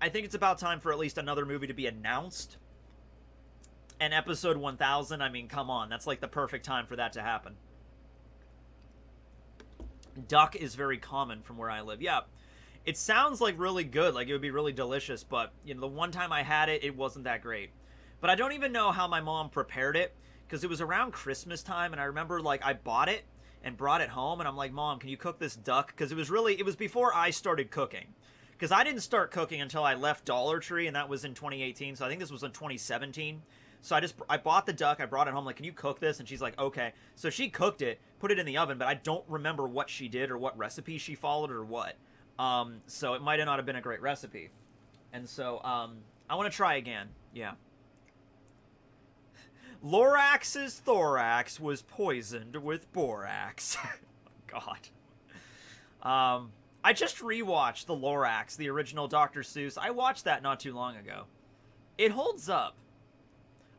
I think it's about time for at least another movie to be announced. And episode 1000, I mean, come on. That's like the perfect time for that to happen. Duck is very common from where I live. Yeah, it sounds like really good. Like, it would be really delicious. But, you know, the one time I had it, it wasn't that great. But I don't even know how my mom prepared it. Because it was around Christmas time. And I remember, like, I bought it and brought it home. And I'm like, Mom, can you cook this duck? Because it was before I started cooking. Because I didn't start cooking until I left Dollar Tree, and that was in 2018, so I think this was in 2017. So I bought the duck, I brought it home, like, can you cook this? And she's like, okay. So she cooked it, put it in the oven, but I don't remember what she did or what recipe she followed or what. So it might not have been a great recipe. And so, I want to try again, yeah. Lorax's thorax was poisoned with borax. Oh, God. I just rewatched the Lorax, the original Dr. Seuss. I watched that not too long ago. It holds up.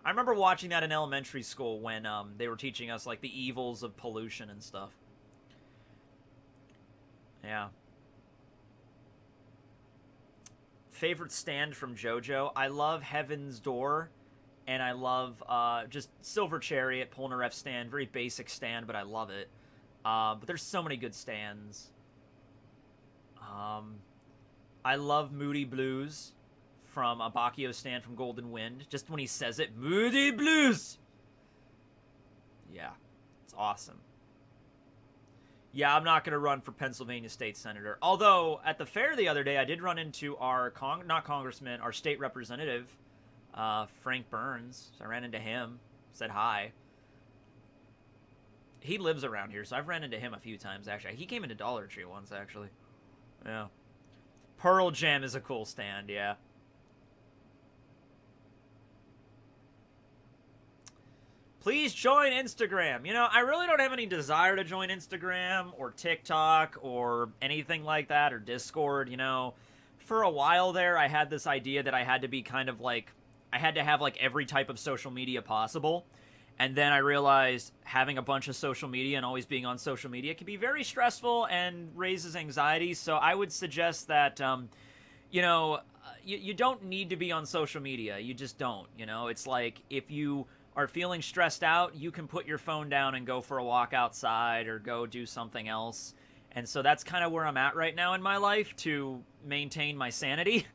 I remember watching that in elementary school when they were teaching us, like, the evils of pollution and stuff. Yeah. Favorite stand from Jojo? I love Heaven's Door, and I love just Silver Chariot, Polnareff stand. Very basic stand, but I love it. But there's so many good stands. I love Moody Blues from Bakio's stand from Golden Wind. Just when he says it, Moody Blues! Yeah, it's awesome. Yeah, I'm not going to run for Pennsylvania State Senator. Although, at the fair the other day, I did run into our, not congressman, our state representative, Frank Burns. So I ran into him, said hi. He lives around here, so I've ran into him a few times, actually. He came into Dollar Tree once, actually. Yeah. Pearl Jam is a cool stand, yeah. Please join Instagram. You know, I really don't have any desire to join Instagram or TikTok or anything like that, or Discord, you know. For a while there, I had this idea that I had to be kind of like, I had to have like every type of social media possible. And then I realized having a bunch of social media and always being on social media can be very stressful and raises anxiety. So I would suggest that, you know, you don't need to be on social media. You just don't, you know. It's like if you are feeling stressed out, you can put your phone down and go for a walk outside or go do something else. And so that's kind of where I'm at right now in my life to maintain my sanity.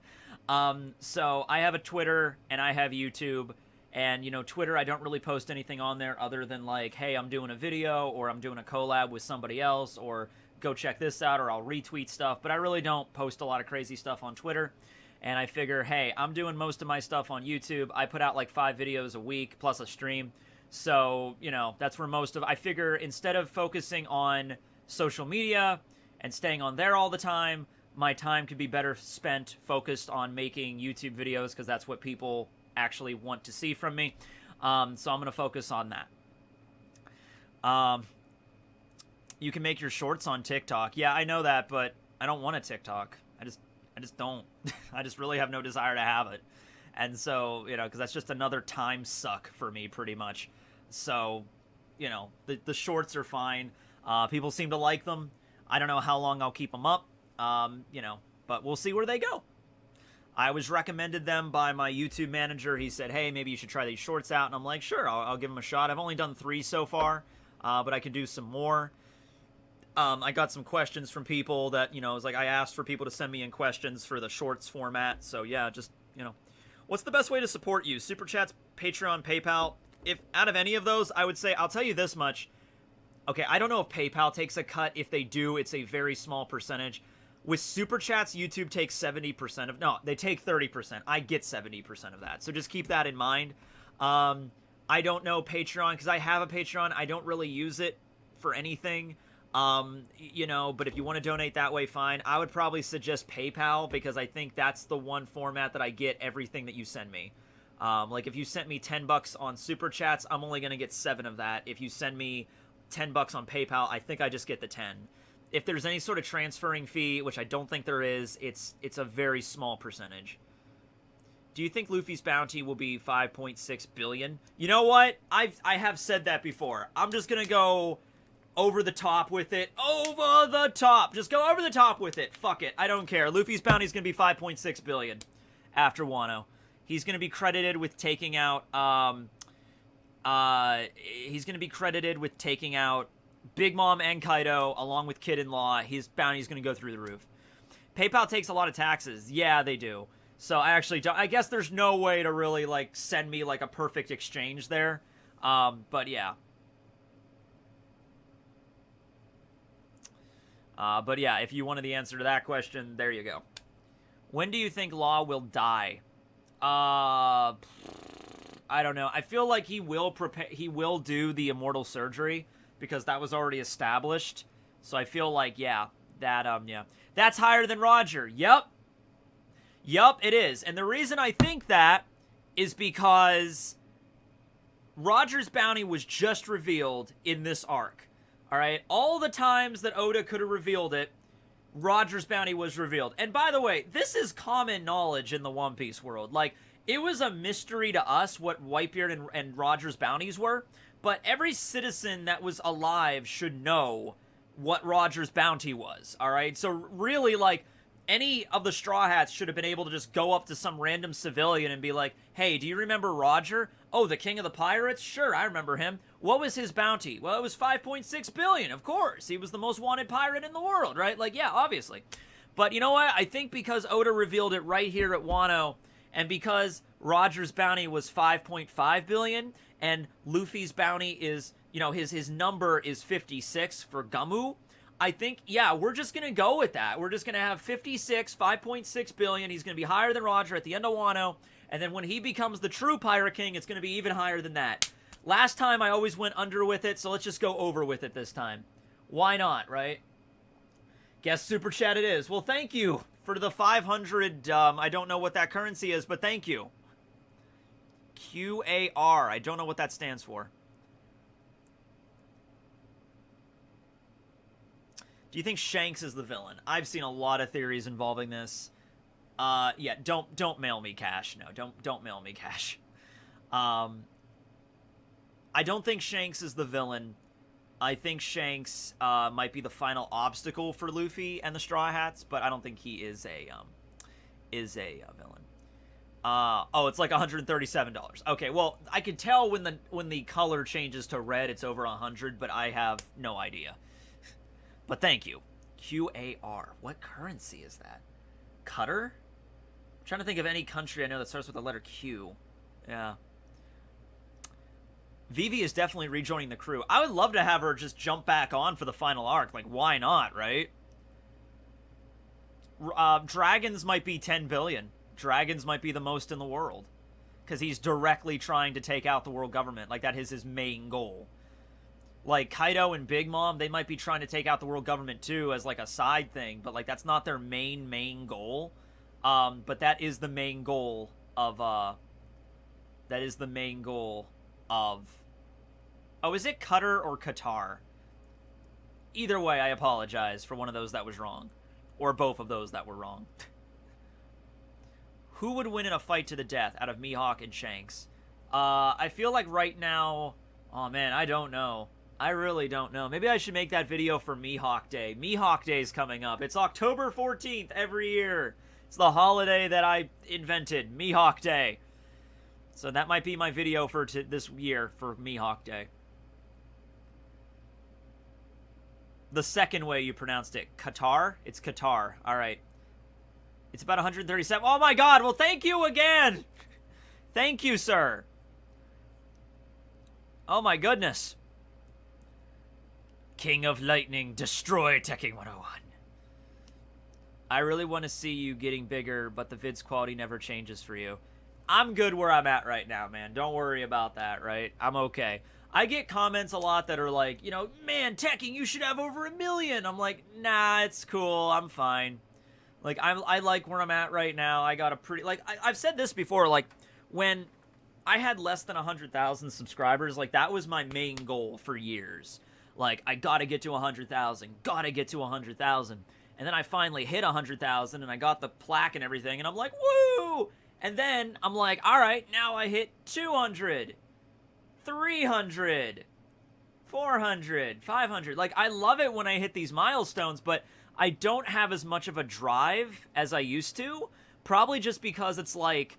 So I have a Twitter and I have YouTube. And, you know, Twitter, I don't really post anything on there other than, like, hey, I'm doing a video, or I'm doing a collab with somebody else, or go check this out, or I'll retweet stuff. But I really don't post a lot of crazy stuff on Twitter. And I figure, hey, I'm doing most of my stuff on YouTube. I put out, like, 5 videos a week, plus a stream. So, you know, that's where most of... I figure instead of focusing on social media and staying on there all the time, my time could be better spent focused on making YouTube videos, because that's what people actually want to see from me. So I'm going to focus on that. You can make your shorts on TikTok. Yeah, I know that, but I don't want a TikTok. I just don't. I just really have no desire to have it. And so, you know, because that's just another time suck for me, pretty much. So, you know, the shorts are fine. People seem to like them. I don't know how long I'll keep them up, you know, but we'll see where they go. I was recommended them by my YouTube manager. He said, hey, maybe you should try these shorts out. And I'm like, sure, I'll give them a shot. I've only done 3 so far, but I could do some more. I got some questions from people that, you know, it was like I asked for people to send me in questions for the shorts format. So, yeah, just, you know. What's the best way to support you? Super Chats, Patreon, PayPal? If out of any of those, I would say, I'll tell you this much. Okay, I don't know if PayPal takes a cut. If they do, it's a very small percentage. With Super Chats, YouTube takes 70% of... No, they take 30%. I get 70% of that. So just keep that in mind. I don't know Patreon, because I have a Patreon. I don't really use it for anything. You know, but if you want to donate that way, fine. I would probably suggest PayPal, because I think that's the one format that I get everything that you send me. Like, if you sent me $10 on Super Chats, I'm only going to get 7 of that. If you send me $10 on PayPal, I think I just get the 10. If there's any sort of transferring fee, which I don't think there is, it's a very small percentage. Do you think Luffy's bounty will be 5.6 billion? You know what? I have said that before. I'm just going to go over the top with it. Over the top. Just go over the top with it. Fuck it. I don't care. Luffy's bounty is going to be 5.6 billion after Wano. He's going to be credited with taking out he's going to be credited with taking out Big Mom and Kaido along with Kid-in-Law. His bounty is going to go through the roof. PayPal takes a lot of taxes. Yeah, they do. So I actually don't, I guess there's no way to really like send me like a perfect exchange there. But yeah. But yeah, if you wanted the answer to that question, there you go. When do you think Law will die? I don't know. I feel like he will do the immortal surgery, because that was already established. So I feel like, yeah, yeah. That's higher than Roger. Yep, it is. And the reason I think that is because Roger's bounty was just revealed in this arc. All right? All the times that Oda could have revealed it, Roger's bounty was revealed. And by the way, this is common knowledge in the One Piece world. Like, it was a mystery to us what Whitebeard and Roger's bounties were, but every citizen that was alive should know what Roger's bounty was, all right? So really, like, any of the Straw Hats should have been able to just go up to some random civilian and be like, hey, do you remember Roger? Oh, the king of the pirates? Sure, I remember him. What was his bounty? Well, it was 5.6 billion, of course. He was the most wanted pirate in the world, right? Like, yeah, obviously. But you know what? I think because Oda revealed it right here at Wano, and because Roger's bounty was 5.5 billion, and Luffy's bounty is, you know, his number is 56 for Gamu, I think, yeah, we're just going to go with that. We're just going to have 56, 5.6 billion. He's going to be higher than Roger at the end of Wano. And then when he becomes the true Pirate King, it's going to be even higher than that. Last time I always went under with it, so let's just go over with it this time. Why not, right? Guess Super Chat it is. Well, thank you for the 500. I don't know what that currency is, but thank you. QAR. I don't know what that stands for. Do you think Shanks is the villain? I've seen a lot of theories involving this. Yeah, don't mail me cash. No, don't mail me cash. I don't think Shanks is the villain. I think Shanks might be the final obstacle for Luffy and the Straw Hats, but I don't think he is a villain. Oh, it's like $137. Okay, well, I can tell when the color changes to red, it's over 100, but I have no idea. But thank you. QAR. What currency is that? Qatar? I'm trying to think of any country I know that starts with the letter Q. Yeah. Vivi is definitely rejoining the crew. I would love to have her just jump back on for the final arc. Like, why not, right? Dragons might be 10 billion. Dragons might be the most in the world. Because he's directly trying to take out the world government. Like, that is his main goal. Like, Kaido and Big Mom, they might be trying to take out the world government too as, like, a side thing. But, like, that's not their main goal. But that is the main goal of, That is the main goal of... Oh, is it Qatar or Qatar? Either way, I apologize for one of those that was wrong. Or both of those that were wrong. Who would win in a fight to the death out of Mihawk and Shanks? I feel like right now... Oh, man, I don't know. I really don't know. Maybe I should make that video for Mihawk Day. Mihawk Day is coming up. It's October 14th every year. It's the holiday that I invented. Mihawk Day. So that might be my video for this year for Mihawk Day. The second way you pronounced it. Qatar? It's Qatar. Alright. It's about 137. Oh my god! Well, thank you again! Thank you, sir. Oh my goodness. King of Lightning, destroy Tekking101. I really want to see you getting bigger, but the vid's quality never changes for you. I'm good where I'm at right now, man. Don't worry about that, right? I'm okay. I get comments a lot that are like, you know, man, Tekking, you should have over 1 million. I'm like, nah, it's cool. I'm fine. Like, I like where I'm at right now. I got a pretty... Like, I've said this before, like, when I had less than 100,000 subscribers, like, that was my main goal for years. Like, I gotta get to 100,000. Gotta get to 100,000. And then I finally hit 100,000, and I got the plaque and everything, and I'm like, woo! And then I'm like, all right, now I hit 200, 300, 400, 500. Like, I love it when I hit these milestones, but I don't have as much of a drive as I used to. Probably just because it's like,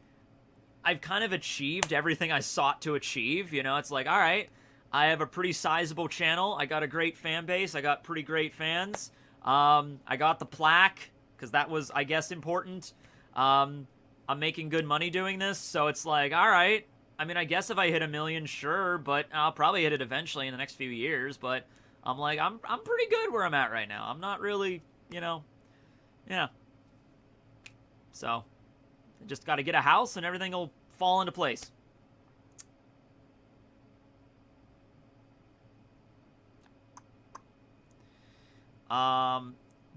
I've kind of achieved everything I sought to achieve. You know, it's like, all right, I have a pretty sizable channel. I got a great fan base. I got pretty great fans. I got the plaque, because that was, I guess, important. I'm making good money doing this, so it's like, all right. I mean, I guess if I hit 1 million, sure, but I'll probably hit it eventually in the next few years, but I'm like, I'm pretty good where I'm at right now. I'm not really, you know, yeah. So, I just got to get a house and everything will fall into place.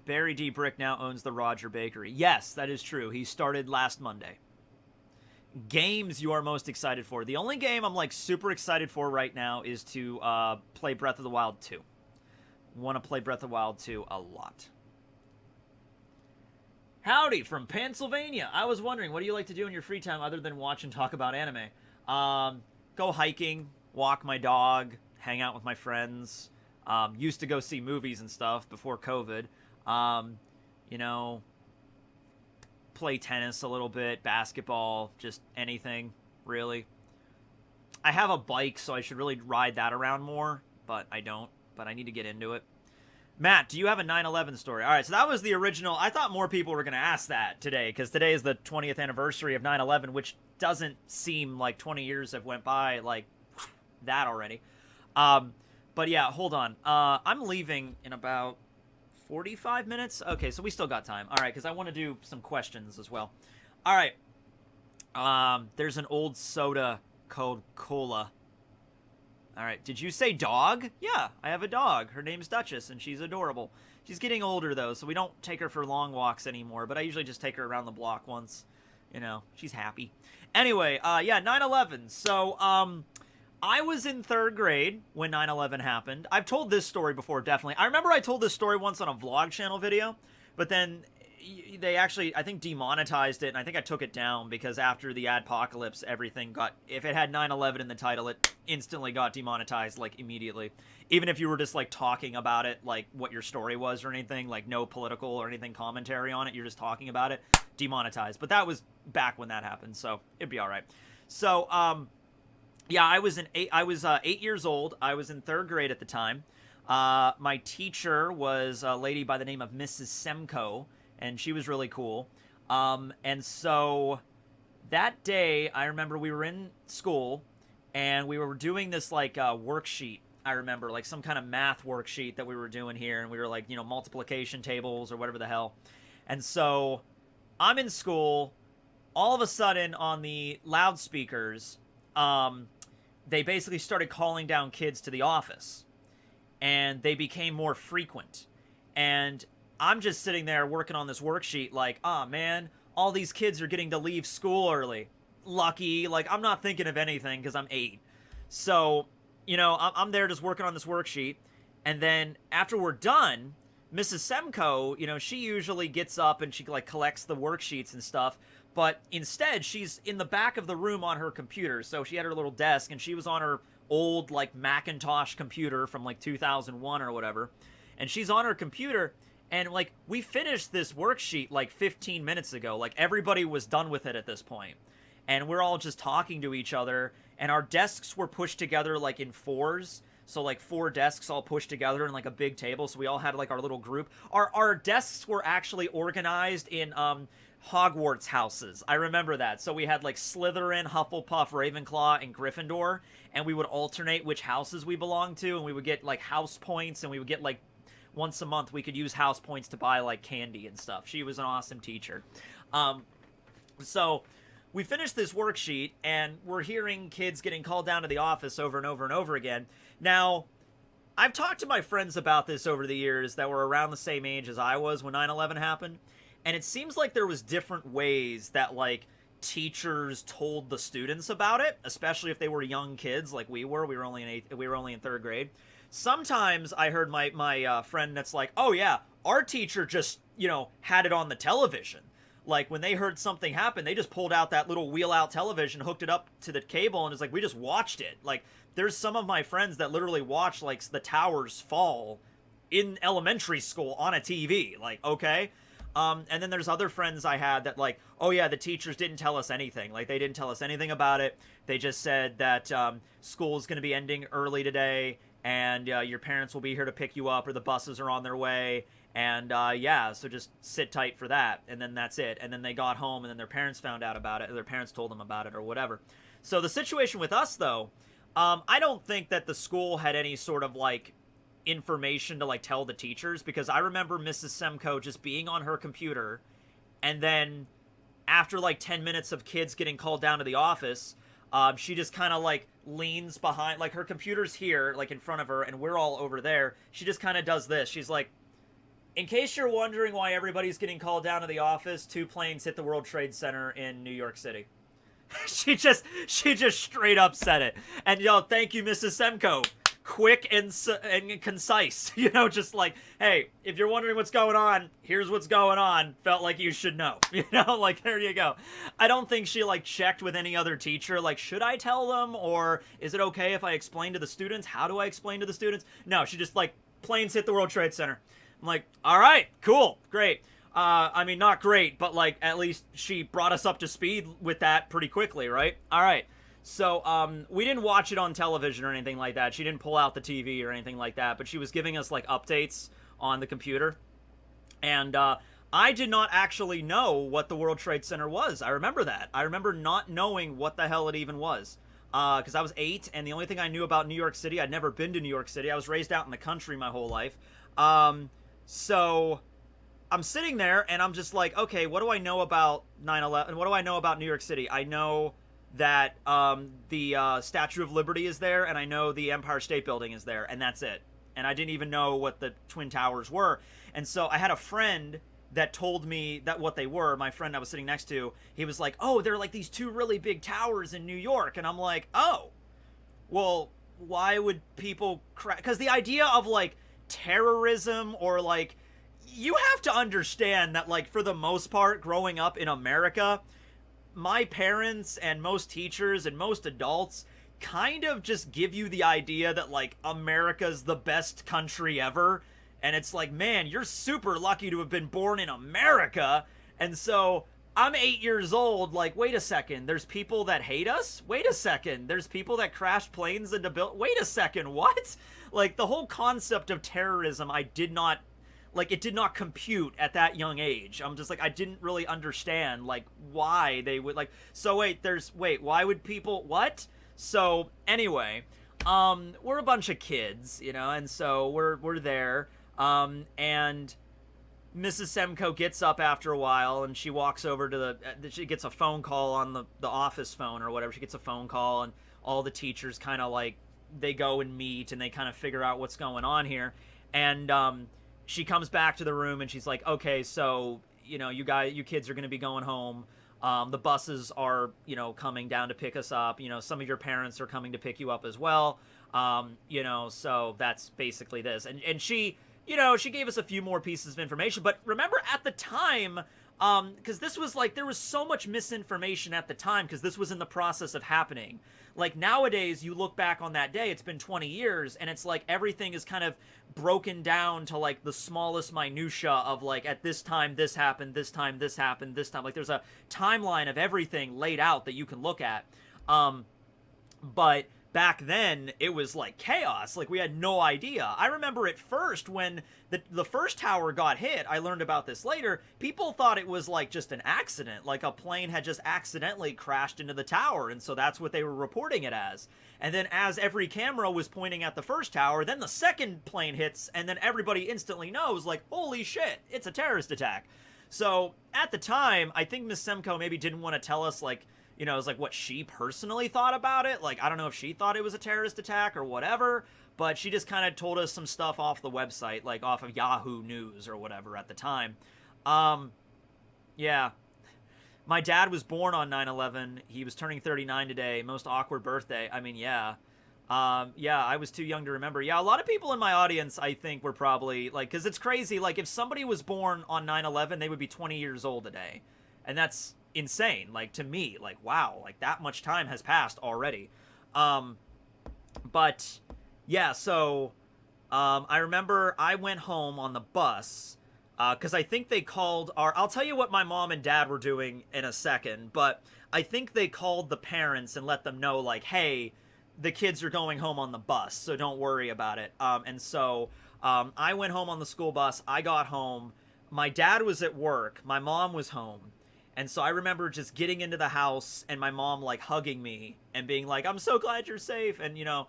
Barry D. Brick now owns the Roger Bakery. Yes, that is true. He started last Monday. Games you are most excited for. The only game I'm, like, super excited for right now is to, play Breath of the Wild 2. Want to play Breath of the Wild 2 a lot. Howdy from Pennsylvania. I was wondering, what do you like to do in your free time other than watch and talk about anime? Go hiking, walk my dog, hang out with my friends. Used to go see movies and stuff before COVID. You know, play tennis a little bit, basketball, just anything, really. I have a bike, so I should really ride that around more, but I don't. But I need to get into it. Matt, do you have a 9/11 story? All right, so that was the original. I thought more people were going to ask that today, because today is the 20th anniversary of 9/11, which doesn't seem like 20 years have went by like that already. But yeah, hold on. I'm leaving in about 45 minutes. Okay, so we still got time. All right, because I want to do some questions as well. All right. There's an old soda called Cola. All right, did you say dog? Yeah, I have a dog. Her name's Duchess, and she's adorable. She's getting older, though, so we don't take her for long walks anymore, but I usually just take her around the block once. You know, she's happy. Anyway, yeah, 9/11. So, I was in 3rd grade when 9/11 happened. I've told this story before, definitely. I remember I told this story once on a vlog channel video, but then they actually, I think, demonetized it, and I think I took it down because after the adpocalypse, everything got... If it had 9/11 in the title, it instantly got demonetized, like, immediately. Even if you were just, like, talking about it, like, what your story was or anything, like, no political or anything commentary on it, you're just talking about it, demonetized. But that was back when that happened, so it'd be all right. So, yeah, I was 8 years old. I was in 3rd grade at the time. My teacher was a lady by the name of Mrs. Semko, and she was really cool. And so that day, I remember we were in school, and we were doing this like worksheet. I remember, like some kind of math worksheet that we were doing here, and we were like, multiplication tables or whatever the hell. And so I'm in school. All of a sudden, on the loudspeakers, they basically started calling down kids to the office, and they became more frequent. And I'm just sitting there working on this worksheet like, man, all these kids are getting to leave school early. Lucky. Like, I'm not thinking of anything because I'm 8. So, I'm there just working on this worksheet. And then after we're done, Mrs. Semko, she usually gets up and she like collects the worksheets and stuff. But instead, she's in the back of the room on her computer. So she had her little desk, and she was on her old, like, Macintosh computer from, like, 2001 or whatever. And she's on her computer, and, like, we finished this worksheet, like, 15 minutes ago. Like, everybody was done with it at this point. And we're all just talking to each other, and our desks were pushed together, like, in 4s. So, like, 4 desks all pushed together in, like, a big table. So we all had, like, our little group. Our desks were actually organized in, Hogwarts houses. I remember that. So we had like Slytherin, Hufflepuff, Ravenclaw, and Gryffindor, and we would alternate which houses we belonged to, and we would get like house points, and we would get like once a month we could use house points to buy like candy and stuff. She was an awesome teacher. So we finished this worksheet, and we're hearing kids getting called down to the office over and over and over again. Now, I've talked to my friends about this over the years that were around the same age as I was when 9/11 happened. And it seems like there was different ways that, like, teachers told the students about it, especially if they were young kids like we were. We were only in 3rd grade. Sometimes I heard my friend that's like, oh, yeah, our teacher just, had it on the television. Like, when they heard something happen, they just pulled out that little wheel-out television, hooked it up to the cable, and it's like, we just watched it. Like, there's some of my friends that literally watched, like, the towers fall in elementary school on a TV. Like, okay? And then there's other friends I had that like, oh yeah, the teachers didn't tell us anything. Like, they didn't tell us anything about it. They just said that school is going to be ending early today, and your parents will be here to pick you up, or the buses are on their way. And yeah, so just sit tight for that. And then that's it. And then they got home, and then their parents found out about it, or their parents told them about it, or whatever. So the situation with us, though, I don't think that the school had any sort of like information to like tell the teachers, because I remember Mrs. Semko just being on her computer, and then after like 10 minutes of kids getting called down to the office, she just kind of like leans behind, like her computer's here like in front of her and we're all over there. She just kind of does this. She's like, in case you're wondering why everybody's getting called down to the office, 2 planes hit the World Trade Center in New York City. she just straight up said it. And thank you, Mrs. Semko. Quick and concise, just like, hey, if you're wondering what's going on, here's what's going on. Felt like you should know, like, there you go. I don't think she like checked with any other teacher, like, should I tell them, or is it okay if I explain to the students? How do I explain to the students? No, she just like, planes hit the World Trade Center. I'm like, all right, cool, great. I mean, not great, but like, at least she brought us up to speed with that pretty quickly, right? All right. So, we didn't watch it on television or anything like that. She didn't pull out the TV or anything like that, but she was giving us, like, updates on the computer. And, I did not actually know what the World Trade Center was. I remember that. I remember not knowing what the hell it even was. Because I was 8, and the only thing I knew about New York City, I'd never been to New York City. I was raised out in the country my whole life. So, I'm sitting there, and I'm just like, okay, what do I know about 9/11? What do I know about New York City? I know that the Statue of Liberty is there, and I know the Empire State Building is there, and that's it. And I didn't even know what the Twin Towers were. And so I had a friend that told me that what they were. My friend I was sitting next to, he was like, oh, they're like these 2 really big towers in New York. And I'm like, oh, well, why would people because the idea of like terrorism, or like, you have to understand that, like, for the most part, growing up in America, my parents and most teachers and most adults kind of just give you the idea that, like, America's the best country ever. And it's like, man, you're super lucky to have been born in America. And so I'm 8 years old, like, wait a second, there's people that hate us? Wait a second, there's people that crash planes into wait a second, what? Like, the whole concept of terrorism, it did not compute at that young age. I'm just like, I didn't really understand, like, why they would, like, so wait, why would people, what? So anyway, we're a bunch of kids, you know, and so we're there, and Mrs. Semko gets up after a while, and she walks over to she gets a phone call on the office phone or whatever. She gets a phone call, and all the teachers kind of like, they go and meet, and they kind of figure out what's going on here. And she comes back to the room, and she's like, okay, so, you know, you kids are going to be going home. The buses are, you know, coming down to pick us up. You know, some of your parents are coming to pick you up as well. You know, so that's basically this. And she, you know, she gave us a few more pieces of information. But remember at the time, because this was like, there was so much misinformation at the time because this was in the process of happening. Like nowadays, you look back on that day, it's been 20 years, and it's like everything is kind of broken down to like the smallest minutia of like, at this time this happened, this time this happened, this time. Like there's a timeline of everything laid out that you can look at. But back then it was like chaos. Like we had no idea. I remember at first when the first tower got hit, I learned about this later, people thought it was like just an accident, like a plane had just accidentally crashed into the tower, and so that's what they were reporting it as. And then as every camera was pointing at the first tower, then the second plane hits, and then everybody instantly knows, like, holy shit, it's a terrorist attack. So at the time, I think Miss Semko maybe didn't want to tell us, like, you know, it was like what she personally thought about it. Like, I don't know if she thought it was a terrorist attack or whatever, but she just kind of told us some stuff off the website, like off of Yahoo News or whatever at the time. Yeah. My dad was born on 9/11. He was turning 39 today. Most awkward birthday. I mean, yeah. Yeah, I was too young to remember. Yeah, a lot of people in my audience, I think, were probably, like, because it's crazy. Like, if somebody was born on 9/11, they would be 20 years old today. And that's insane, like, to me. Like, wow, like, that much time has passed already. But yeah, so I remember I went home on the bus because I think they called I'll tell you what my mom and dad were doing in a second, but I think they called the parents and let them know, like, hey, the kids are going home on the bus, so don't worry about it. And so I went home on the school bus. I got home. My dad was at work. My mom was home. And so I remember just getting into the house and my mom, like, hugging me and being like, I'm so glad you're safe. And, you know,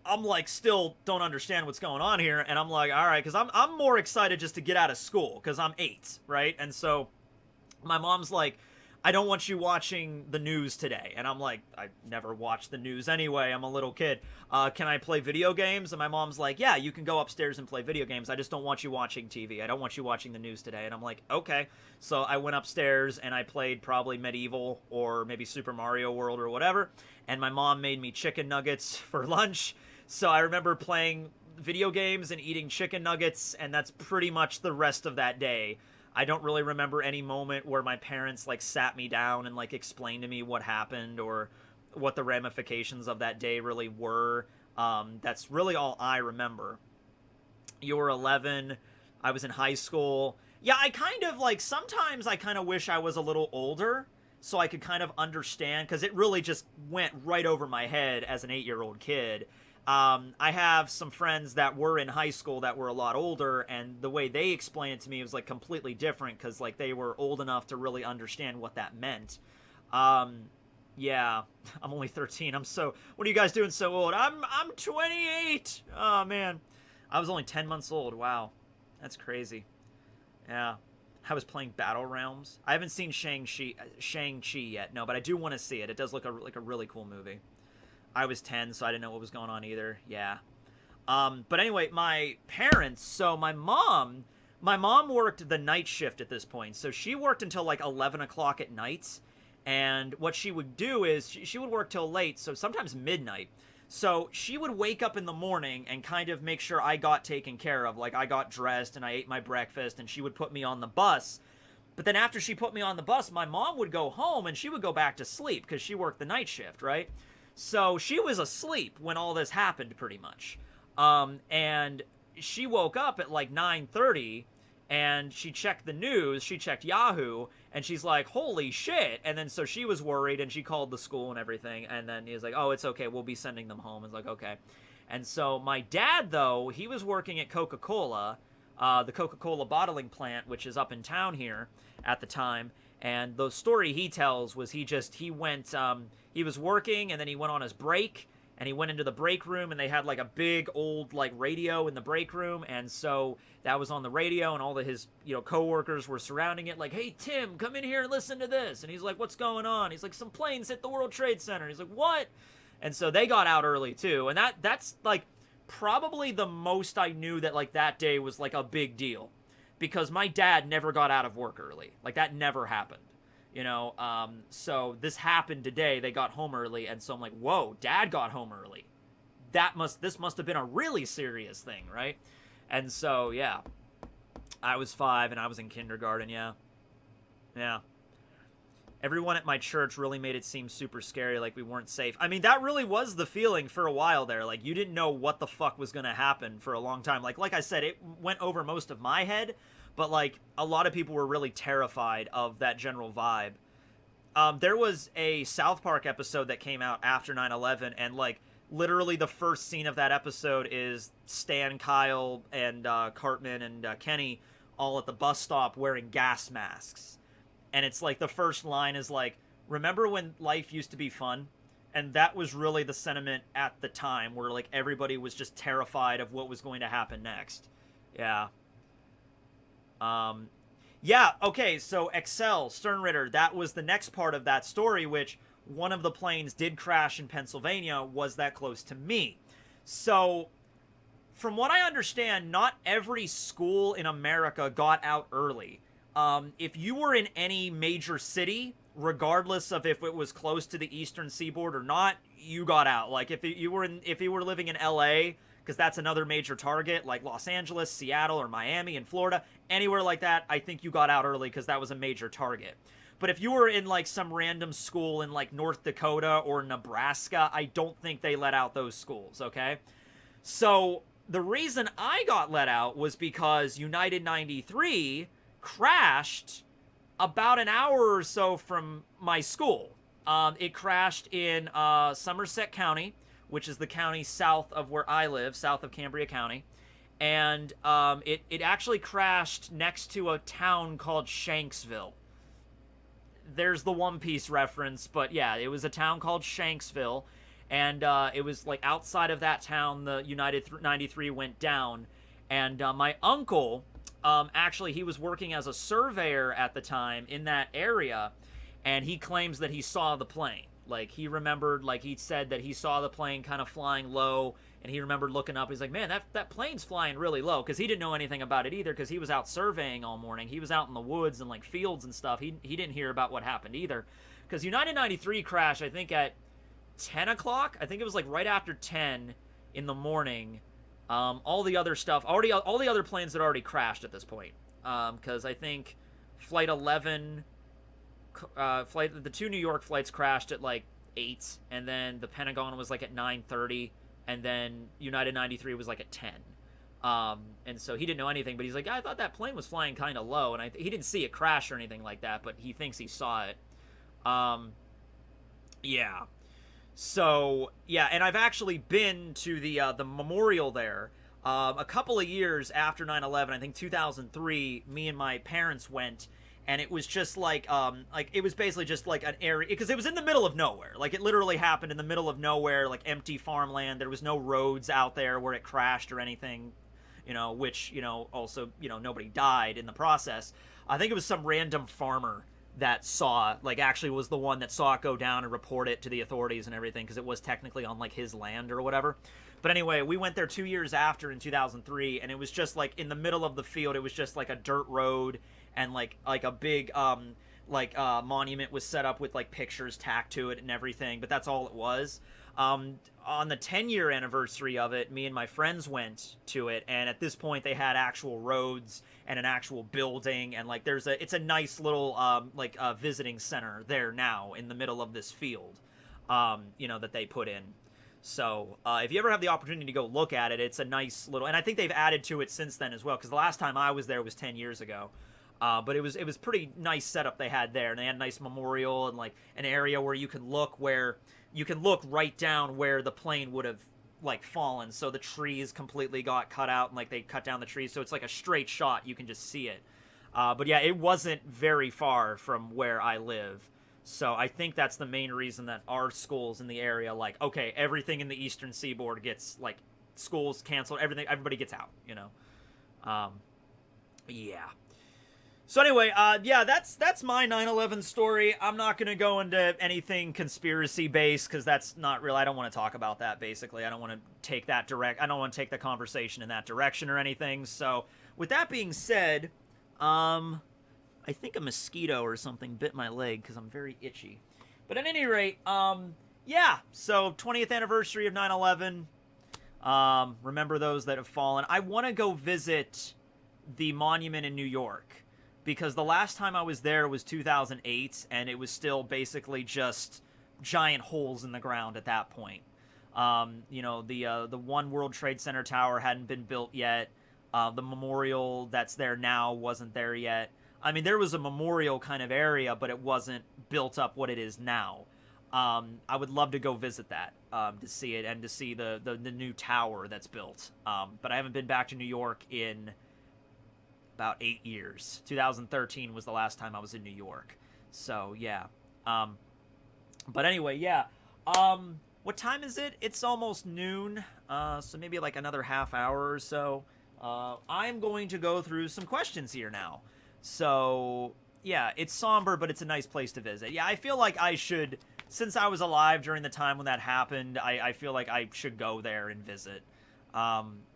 I'm, like, still don't understand what's going on here. And I'm like, all right, because I'm more excited just to get out of school because I'm 8, right? And so my mom's like, I don't want you watching the news today. And I'm like, I never watch the news anyway. I'm a little kid. Can I play video games? And my mom's like, yeah, you can go upstairs and play video games. I just don't want you watching TV. I don't want you watching the news today. And I'm like, okay. So I went upstairs and I played probably Medieval or maybe Super Mario World or whatever. And my mom made me chicken nuggets for lunch. So I remember playing video games and eating chicken nuggets. And that's pretty much the rest of that day. I don't really remember any moment where my parents, like, sat me down and, like, explained to me what happened or what the ramifications of that day really were. That's really all I remember. You were 11. I was in high school. Yeah, I kind of, like, sometimes I kind of wish I was a little older so I could kind of understand, because it really just went right over my head as an 8-year-old kid. I have some friends that were in high school that were a lot older, and the way they explained it to me was, like, completely different, because, like, they were old enough to really understand what that meant. Yeah, I'm only 13. What are you guys doing so old? I'm 28. Oh, man. I was only 10 months old. Wow. That's crazy. Yeah. I was playing Battle Realms. I haven't seen Shang-Chi yet, no, but I do want to see it. It does look like a really cool movie. I was 10, so I didn't know what was going on either. Yeah. But anyway, my parents, so my mom worked the night shift at this point. So she worked until like 11 o'clock at night. And what she would do is she would work till late, so sometimes midnight. So she would wake up in the morning and kind of make sure I got taken care of. Like, I got dressed and I ate my breakfast, and she would put me on the bus. But then after she put me on the bus, my mom would go home and she would go back to sleep because she worked the night shift, right? So she was asleep when all this happened, pretty much. And she woke up at like 9:30, and she checked the news, she checked Yahoo, and she's like, holy shit. And then so she was worried, and she called the school and everything, and then he was like, oh, it's okay, we'll be sending them home. It's like, okay. And so my dad, though, he was working at Coca-Cola, the Coca-Cola bottling plant, which is up in town here at the time. And the story he tells was he went, he was working, and then he went on his break, and he went into the break room, and they had like a big old like radio in the break room, and so that was on the radio, and all of his coworkers were surrounding it, like, "Hey Tim, come in here and listen to this." And he's like, "What's going on?" He's like, "Some planes hit the World Trade Center." He's like, "What?" And so they got out early too, and that's like probably the most I knew that like that day was like a big deal, because my dad never got out of work early. Like that never happened. So this happened today. They got home early, and so I'm like, whoa, Dad got home early. This must have been a really serious thing, right? And so, yeah. I was 5, and I was in kindergarten, yeah. Yeah. Everyone at my church really made it seem super scary, like we weren't safe. I mean, that really was the feeling for a while there. Like, you didn't know what the fuck was gonna happen for a long time. Like I said, it went over most of my head, but, like, a lot of people were really terrified of that general vibe. There was a South Park episode that came out after 9/11, and, like, literally the first scene of that episode is Stan, Kyle, and Cartman and Kenny all at the bus stop wearing gas masks. And it's like the first line is like, "Remember when life used to be fun?" And that was really the sentiment at the time, where, like, everybody was just terrified of what was going to happen next. Yeah. Yeah, okay, so Excel, Sternritter, that was the next part of that story, which one of the planes did crash in Pennsylvania, was that close to me. So, from what I understand, not every school in America got out early. If you were in any major city, regardless of if it was close to the eastern seaboard or not, you got out. Like, if you were living in LA, because that's another major target, like Los Angeles, Seattle, or Miami and Florida, anywhere like that, I think you got out early because that was a major target. But if you were in, like, some random school in, like, North Dakota or Nebraska, I don't think they let out those schools, okay? So, the reason I got let out was because United 93 crashed about an hour or so from my school. It crashed in Somerset County, which is the county south of where I live, south of Cambria County. And it actually crashed next to a town called Shanksville. There's the One Piece reference, but yeah, it was a town called Shanksville. And it was like outside of that town, the United 93 went down. And my uncle, actually, he was working as a surveyor at the time in that area. And he claims that he saw the plane. Like, he remembered, like, he said that he saw the plane kind of flying low, and he remembered looking up. He's like, man, that plane's flying really low, because he didn't know anything about it either, because he was out surveying all morning. He was out in the woods and, like, fields and stuff. He didn't hear about what happened either, because United 93 crashed, I think, at 10 o'clock. I think it was, like, right after 10 in the morning. All the other stuff, all the other planes had already crashed at this point, because I think Flight 11... the 2 New York flights crashed at like 8, and then the Pentagon was like at 9:30, and then United 93 was like at 10. And so he didn't know anything, but he's like, I thought that plane was flying kind of low, and he didn't see it crash or anything like that, but he thinks he saw it. Yeah. So, yeah, and I've actually been to the memorial there. A couple of years after 9/11, I think 2003, me and my parents went. And it was just like it was basically just like an area, because it was in the middle of nowhere. Like, it literally happened in the middle of nowhere, like empty farmland. There was no roads out there where it crashed or anything, which, also, nobody died in the process. I think it was some random farmer that saw, like, actually was the one that saw it go down and report it to the authorities and everything, because it was technically on, like, his land or whatever. But anyway, we went there 2 years after in 2003, and it was just, like, in the middle of the field. It was just, like, a dirt road, and, like a big, monument was set up with, like, pictures tacked to it and everything, but that's all it was. On the 10-year anniversary of it, me and my friends went to it, and at this point they had actual roads and an actual building, and, like, it's a nice little, visiting center there now in the middle of this field, that they put in. So, if you ever have the opportunity to go look at it, it's a nice little, and I think they've added to it since then as well, because the last time I was there was 10 years ago. But it was pretty nice setup they had there, and they had a nice memorial and, like, an area where you can look right down where the plane would have, like, fallen. So the trees completely got cut out, and, like, they cut down the trees, so it's like a straight shot. You can just see it. But yeah, it wasn't very far from where I live. So I think that's the main reason that our schools in the area, like, okay, everything in the Eastern Seaboard gets, like, schools canceled, everybody gets out, you know? Yeah. So anyway, yeah, that's my 9/11 story. I'm not gonna go into anything conspiracy based because that's not real. I don't want to talk about that. Basically, I don't want to take that I don't want to take the conversation in that direction or anything. So, with that being said, I think a mosquito or something bit my leg because I'm very itchy. But at any rate, yeah. So 20th anniversary of 9/11. Remember those that have fallen. I want to go visit the monument in New York. Because the last time I was there was 2008, and it was still basically just giant holes in the ground at that point. You know, the One World Trade Center tower hadn't been built yet. The memorial that's there now wasn't there yet. I mean, there was a memorial kind of area, but it wasn't built up what it is now. I would love to go visit that to see it and to see the new tower that's built. But I haven't been back to New York in about 8 years. 2013 was the last time I was in New York. So, yeah. But anyway, yeah. What time is it? It's almost noon. So maybe like another half hour or so. I'm going to go through some questions here now. So, yeah, it's somber, but it's a nice place to visit. Yeah, I feel like I should, since I was alive during the time when that happened, I feel like I should go there and visit.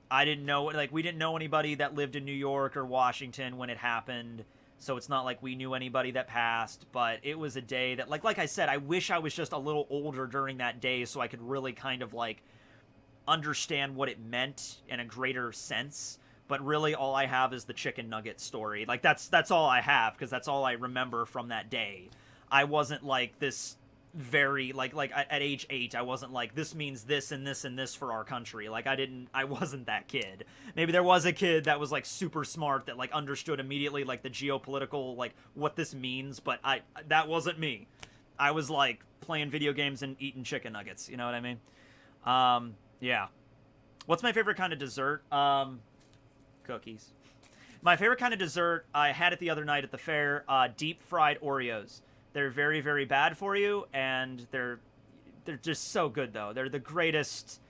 I didn't know, like, we didn't know anybody that lived in New York or Washington when it happened, so it's not like we knew anybody that passed, but it was a day that, like I said, I wish I was just a little older during that day so I could really kind of, like, understand what it meant in a greater sense, but really all I have is the chicken nugget story. Like, that's all I have, because that's all I remember from that day. I wasn't, like, this very like at age 8 I wasn't like, this means this and this and this for our country. Like, I wasn't that kid. Maybe there was a kid that was like super smart that like understood immediately like the geopolitical, like what this means, but that wasn't me. I was like playing video games and eating chicken nuggets, you know what I mean? Yeah. What's my favorite kind of dessert? Cookies. My favorite kind of dessert, I had it the other night at the fair, deep fried Oreos. They're very, very bad for you, and they're just so good, though. They're the greatest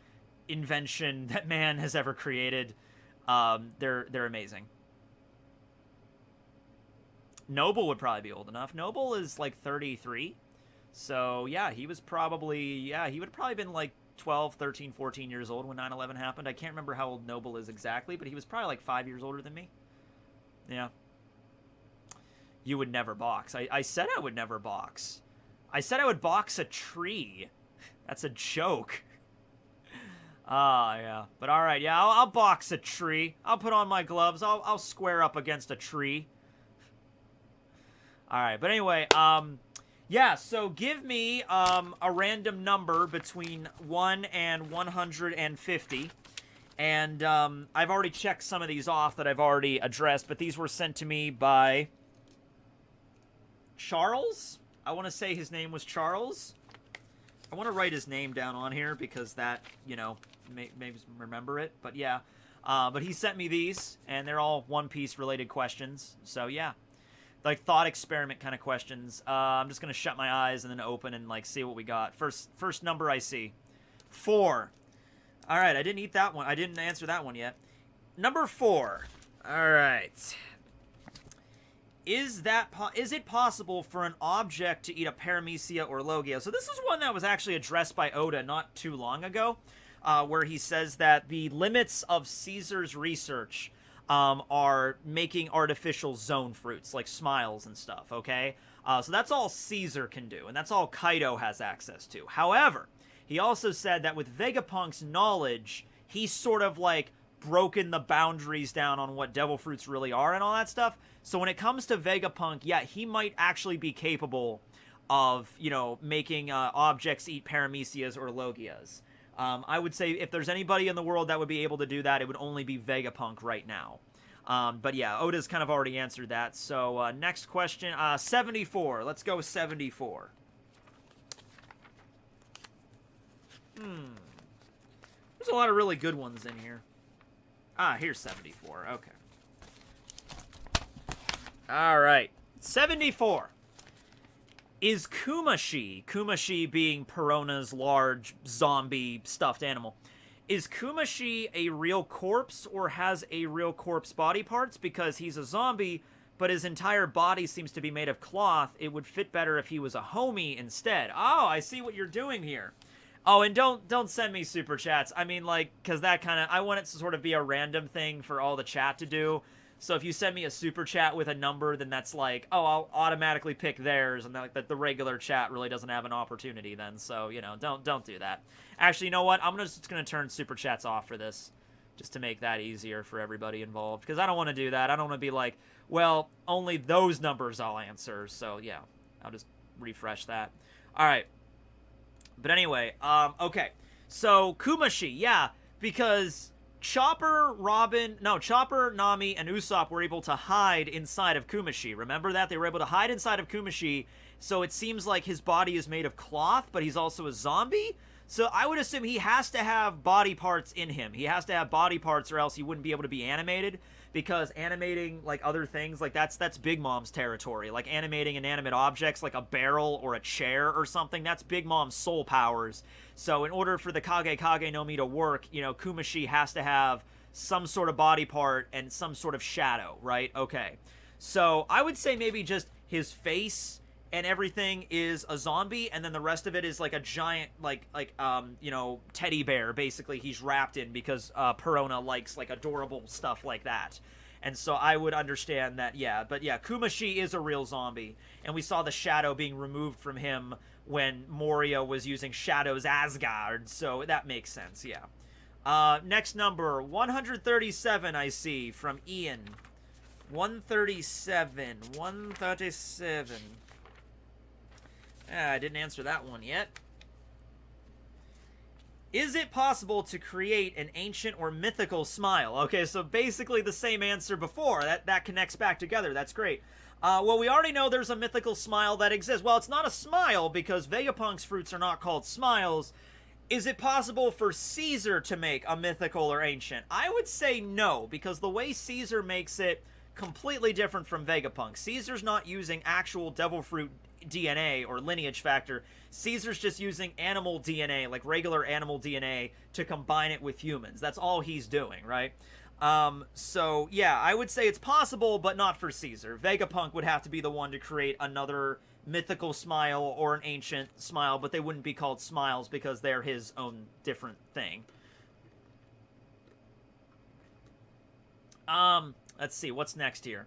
invention that man has ever created. They're amazing. Noble would probably be old enough. Noble is like 33. So, yeah, he would have probably been like 12, 13, 14 years old when 9/11 happened. I can't remember how old Noble is exactly, but he was probably like 5 years older than me. Yeah. You would never box. I said I would never box. I said I would box a tree. That's a joke. Yeah. But all right, yeah, I'll box a tree. I'll put on my gloves. I'll square up against a tree. All right, but anyway, yeah, so give me a random number between 1 and 150. And I've already checked some of these off that I've already addressed, but these were sent to me by Charles. I want to say his name was Charles. I want to write his name down on here because that, you know, maybe remember it. But yeah, but he sent me these, and they're all One Piece related questions. So yeah, like thought experiment kind of questions. I'm just gonna shut my eyes and then open and like see what we got. First number I see, 4. All right, I didn't eat that one. I didn't answer that one yet. Number 4. All right. Is it possible for an object to eat a paramecia or logia? So this is one that was actually addressed by Oda not too long ago, where he says that the limits of Caesar's research are making artificial zone fruits, like smiles and stuff, okay? So that's all Caesar can do, and that's all Kaido has access to. However, he also said that with Vegapunk's knowledge, he's sort of like broken the boundaries down on what devil fruits really are and all that stuff. So when it comes to Vegapunk, yeah, he might actually be capable of, you know, making objects eat paramecias or logias. I would say if there's anybody in the world that would be able to do that, it would only be Vegapunk right now. But yeah, Oda's kind of already answered that. So next question, 74. Let's go with 74. There's a lot of really good ones in here. Here's 74. Okay. All right. 74. Is Kumashi being Perona's large zombie stuffed animal, is Kumashi a real corpse or has a real corpse body parts? Because he's a zombie, but his entire body seems to be made of cloth. It would fit better if he was a homie instead. Oh, I see what you're doing here. Oh, and don't send me super chats. I mean, like, because that kind of, I want it to sort of be a random thing for all the chat to do. So if you send me a super chat with a number, then that's like, oh, I'll automatically pick theirs, and like that the regular chat really doesn't have an opportunity then. So, you know, don't do that. Actually, you know what? I'm just gonna turn super chats off for this, just to make that easier for everybody involved, because I don't want to do that. I don't want to be like, well, only those numbers I'll answer. So yeah, I'll just refresh that. All right. But anyway, okay. So Kumashi, yeah, because Chopper, Nami, and Usopp were able to hide inside of Kumashi. Remember that? They were able to hide inside of Kumashi, so it seems like his body is made of cloth, but he's also a zombie? So I would assume he has to have body parts in him. He has to have body parts or else he wouldn't be able to be animated, because animating, like, other things, like, that's Big Mom's territory. Like, animating inanimate objects, like a barrel or a chair or something, that's Big Mom's soul powers. So in order for the Kage no Mi to work, you know, Kumashi has to have some sort of body part and some sort of shadow, right? Okay. So I would say maybe just his face and everything is a zombie, and then the rest of it is like a giant, you know, teddy bear, basically, he's wrapped in, because Perona likes, like, adorable stuff like that. And so I would understand that, yeah. But yeah, Kumashi is a real zombie, and we saw the shadow being removed from him when Moria was using Shadow's Asgard, so that makes sense, yeah. Next number, 137, I see, from Ian. 137. I didn't answer that one yet. Is it possible to create an ancient or mythical smile? Okay, so basically the same answer before. That connects back together. That's great. Well, we already know there's a mythical smile that exists. Well, it's not a smile because Vegapunk's fruits are not called smiles. Is it possible for Caesar to make a mythical or ancient? I would say no, because the way Caesar makes it completely different from Vegapunk. Caesar's not using actual devil fruit DNA or lineage factor. Caesar's just using animal DNA, like regular animal DNA, to combine it with humans. That's all he's doing, right? So yeah, I would say it's possible, but not for Caesar. Vegapunk would have to be the one to create another mythical smile or an ancient smile, but they wouldn't be called smiles because they're his own different thing. Let's see, what's next here?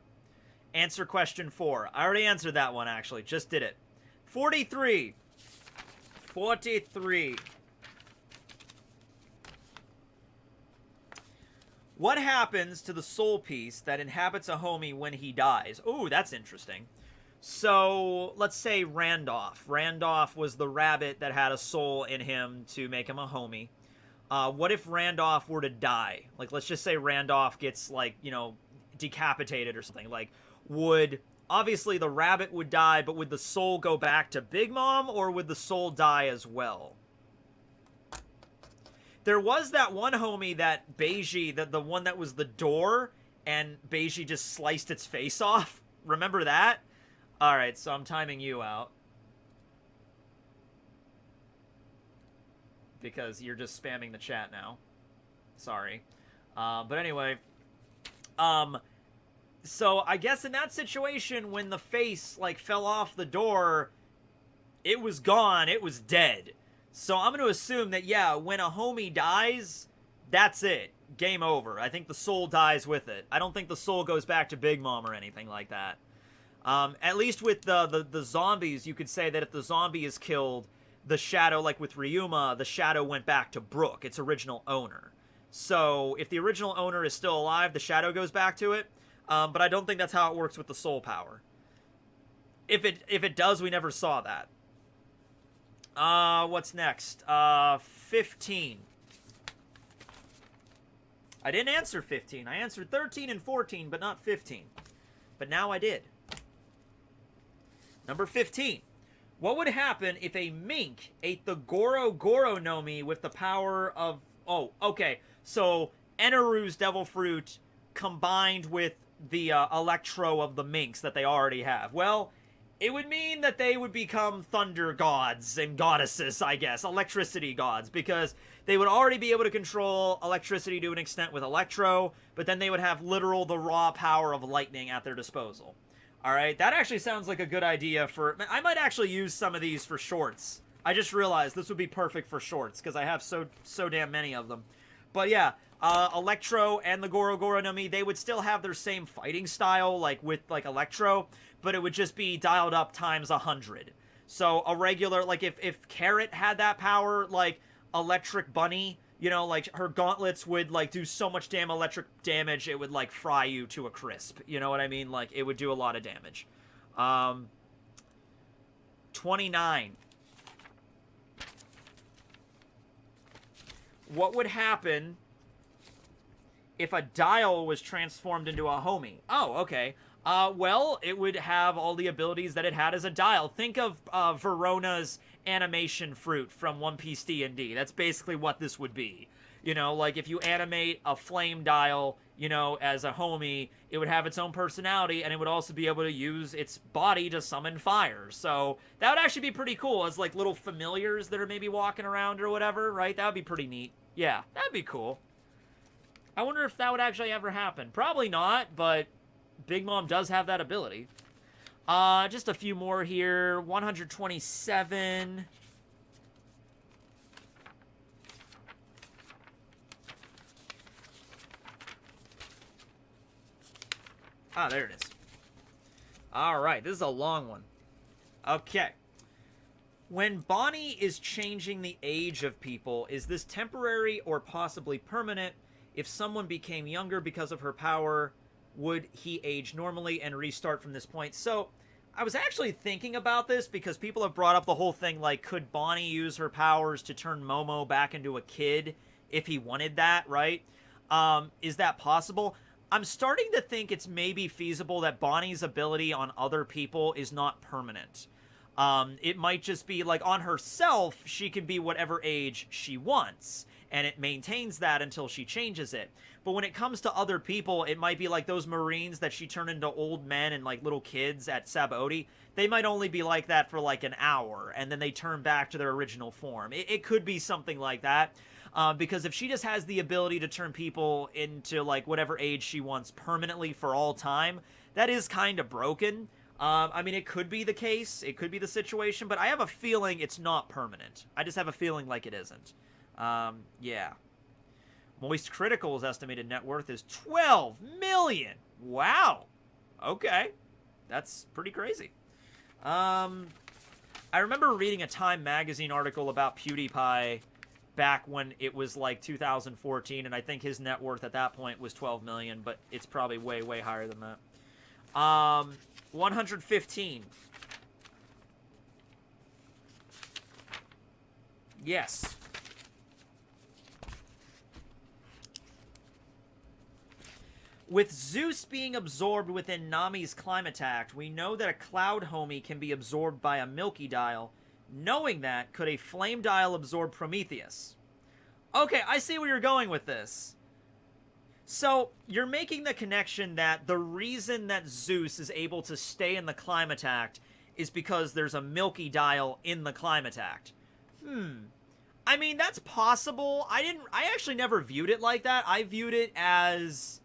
Answer question 4. I already answered that one, actually. Just did it. 43. 43. What happens to the soul piece that inhabits a homie when he dies? Ooh, that's interesting. So, let's say Randolph. Randolph was the rabbit that had a soul in him to make him a homie. What if Randolph were to die? Like, let's just say Randolph gets, like, you know, decapitated or something. Like, obviously the rabbit would die, but would the soul go back to Big Mom, or would the soul die as well? There was that one homie that Beiji, the one that was the door, and Beiji just sliced its face off. Remember that? Alright, so I'm timing you out. Because you're just spamming the chat now. Sorry. But anyway. So I guess in that situation, when the face, like, fell off the door, it was gone. It was dead. So I'm going to assume that, yeah, when a homie dies, that's it. Game over. I think the soul dies with it. I don't think the soul goes back to Big Mom or anything like that. At least with the zombies, you could say that if the zombie is killed, the shadow, like with Ryuma, the shadow went back to Brook, its original owner. So if the original owner is still alive, the shadow goes back to it. But I don't think that's how it works with the soul power. If it does, we never saw that. What's next? 15. I didn't answer 15. I answered 13 and 14, but not 15. But now I did. Number 15. What would happen if a mink ate the Goro Goro no Mi with the power of... Oh, okay. So, Eneru's devil fruit combined with the Electro of the minks that they already have. Well, It would mean that they would become thunder gods and goddesses, I guess, electricity gods, because they would already be able to control electricity to an extent with Electro, but then they would have literal the raw power of lightning at their disposal. All right, that actually sounds like a good idea for... I might actually use some of these for shorts. I just realized this would be perfect for shorts, because I have so damn many of them. But yeah, Electro and the Goro Goro no Mi, they would still have their same fighting style, like with like Electro, but it would just be dialed up times 100. So a regular, like if Carrot had that power, like Electric Bunny, you know, like her gauntlets would like do so much damn electric damage, it would like fry you to a crisp. You know what I mean? Like it would do a lot of damage. 29. What would happen if a dial was transformed into a homie? Oh, okay. Well, it would have all the abilities that it had as a dial. Think of Verona's animation fruit from One Piece D&D. That's basically what this would be. You know, like if you animate a flame dial, you know, as a homie, it would have its own personality, and it would also be able to use its body to summon fire. So that would actually be pretty cool as like little familiars that are maybe walking around or whatever, right? That would be pretty neat. Yeah, that'd be cool. I wonder if that would actually ever happen. Probably not, but Big Mom does have that ability. Just a few more here. 127. Ah, there it is. All right, this is a long one. Okay. When Bonnie is changing the age of people, is this temporary or possibly permanent? If someone became younger because of her power, would he age normally and restart from this point? So, I was actually thinking about this because people have brought up the whole thing, like, could Bonnie use her powers to turn Momo back into a kid if he wanted that, right? Is that possible? I'm starting to think it's maybe feasible that Bonnie's ability on other people is not permanent. It might just be, like, on herself, she can be whatever age she wants, and it maintains that until she changes it. But when it comes to other people, it might be like those Marines that she turned into old men and, like, little kids at Sabaody. They might only be like that for, like, an hour, and then they turn back to their original form. It could be something like that. Because if she just has the ability to turn people into, like, whatever age she wants permanently for all time, that is kind of broken. I mean, it could be the case. It could be the situation. But I have a feeling it's not permanent. I just have a feeling like it isn't. Yeah. Moist Critical's estimated net worth is 12 million. Wow. Okay. That's pretty crazy. I remember reading a Time magazine article about PewDiePie back when it was like 2014, and I think his net worth at that point was 12 million, but it's probably way, way higher than that. 115. Yes. With Zeus being absorbed within Nami's Climattact, we know that a Cloud Homie can be absorbed by a Milky Dial. Knowing that, could a Flame Dial absorb Prometheus? Okay, I see where you're going with this. So, you're making the connection that the reason that Zeus is able to stay in the Climattact is because there's a Milky Dial in the Climattact. I mean, that's possible. I actually never viewed it like that. I viewed it as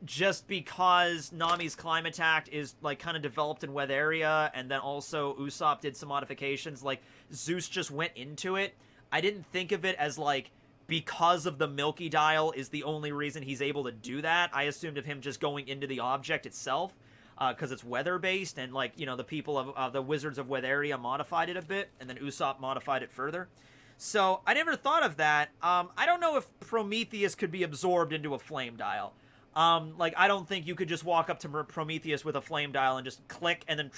just because Nami's Climattact is, like, kind of developed in Weatheria, and then also Usopp did some modifications, like, Zeus just went into it. I didn't think of it as, like, because of the Milky Dial is the only reason he's able to do that. I assumed of him just going into the object itself, because it's weather-based, and, like, you know, the people of the Wizards of Weatheria modified it a bit, and then Usopp modified it further. So, I never thought of that. I don't know if Prometheus could be absorbed into a Flame Dial. Like, I don't think you could just walk up to Prometheus with a Flame Dial and just click, and then,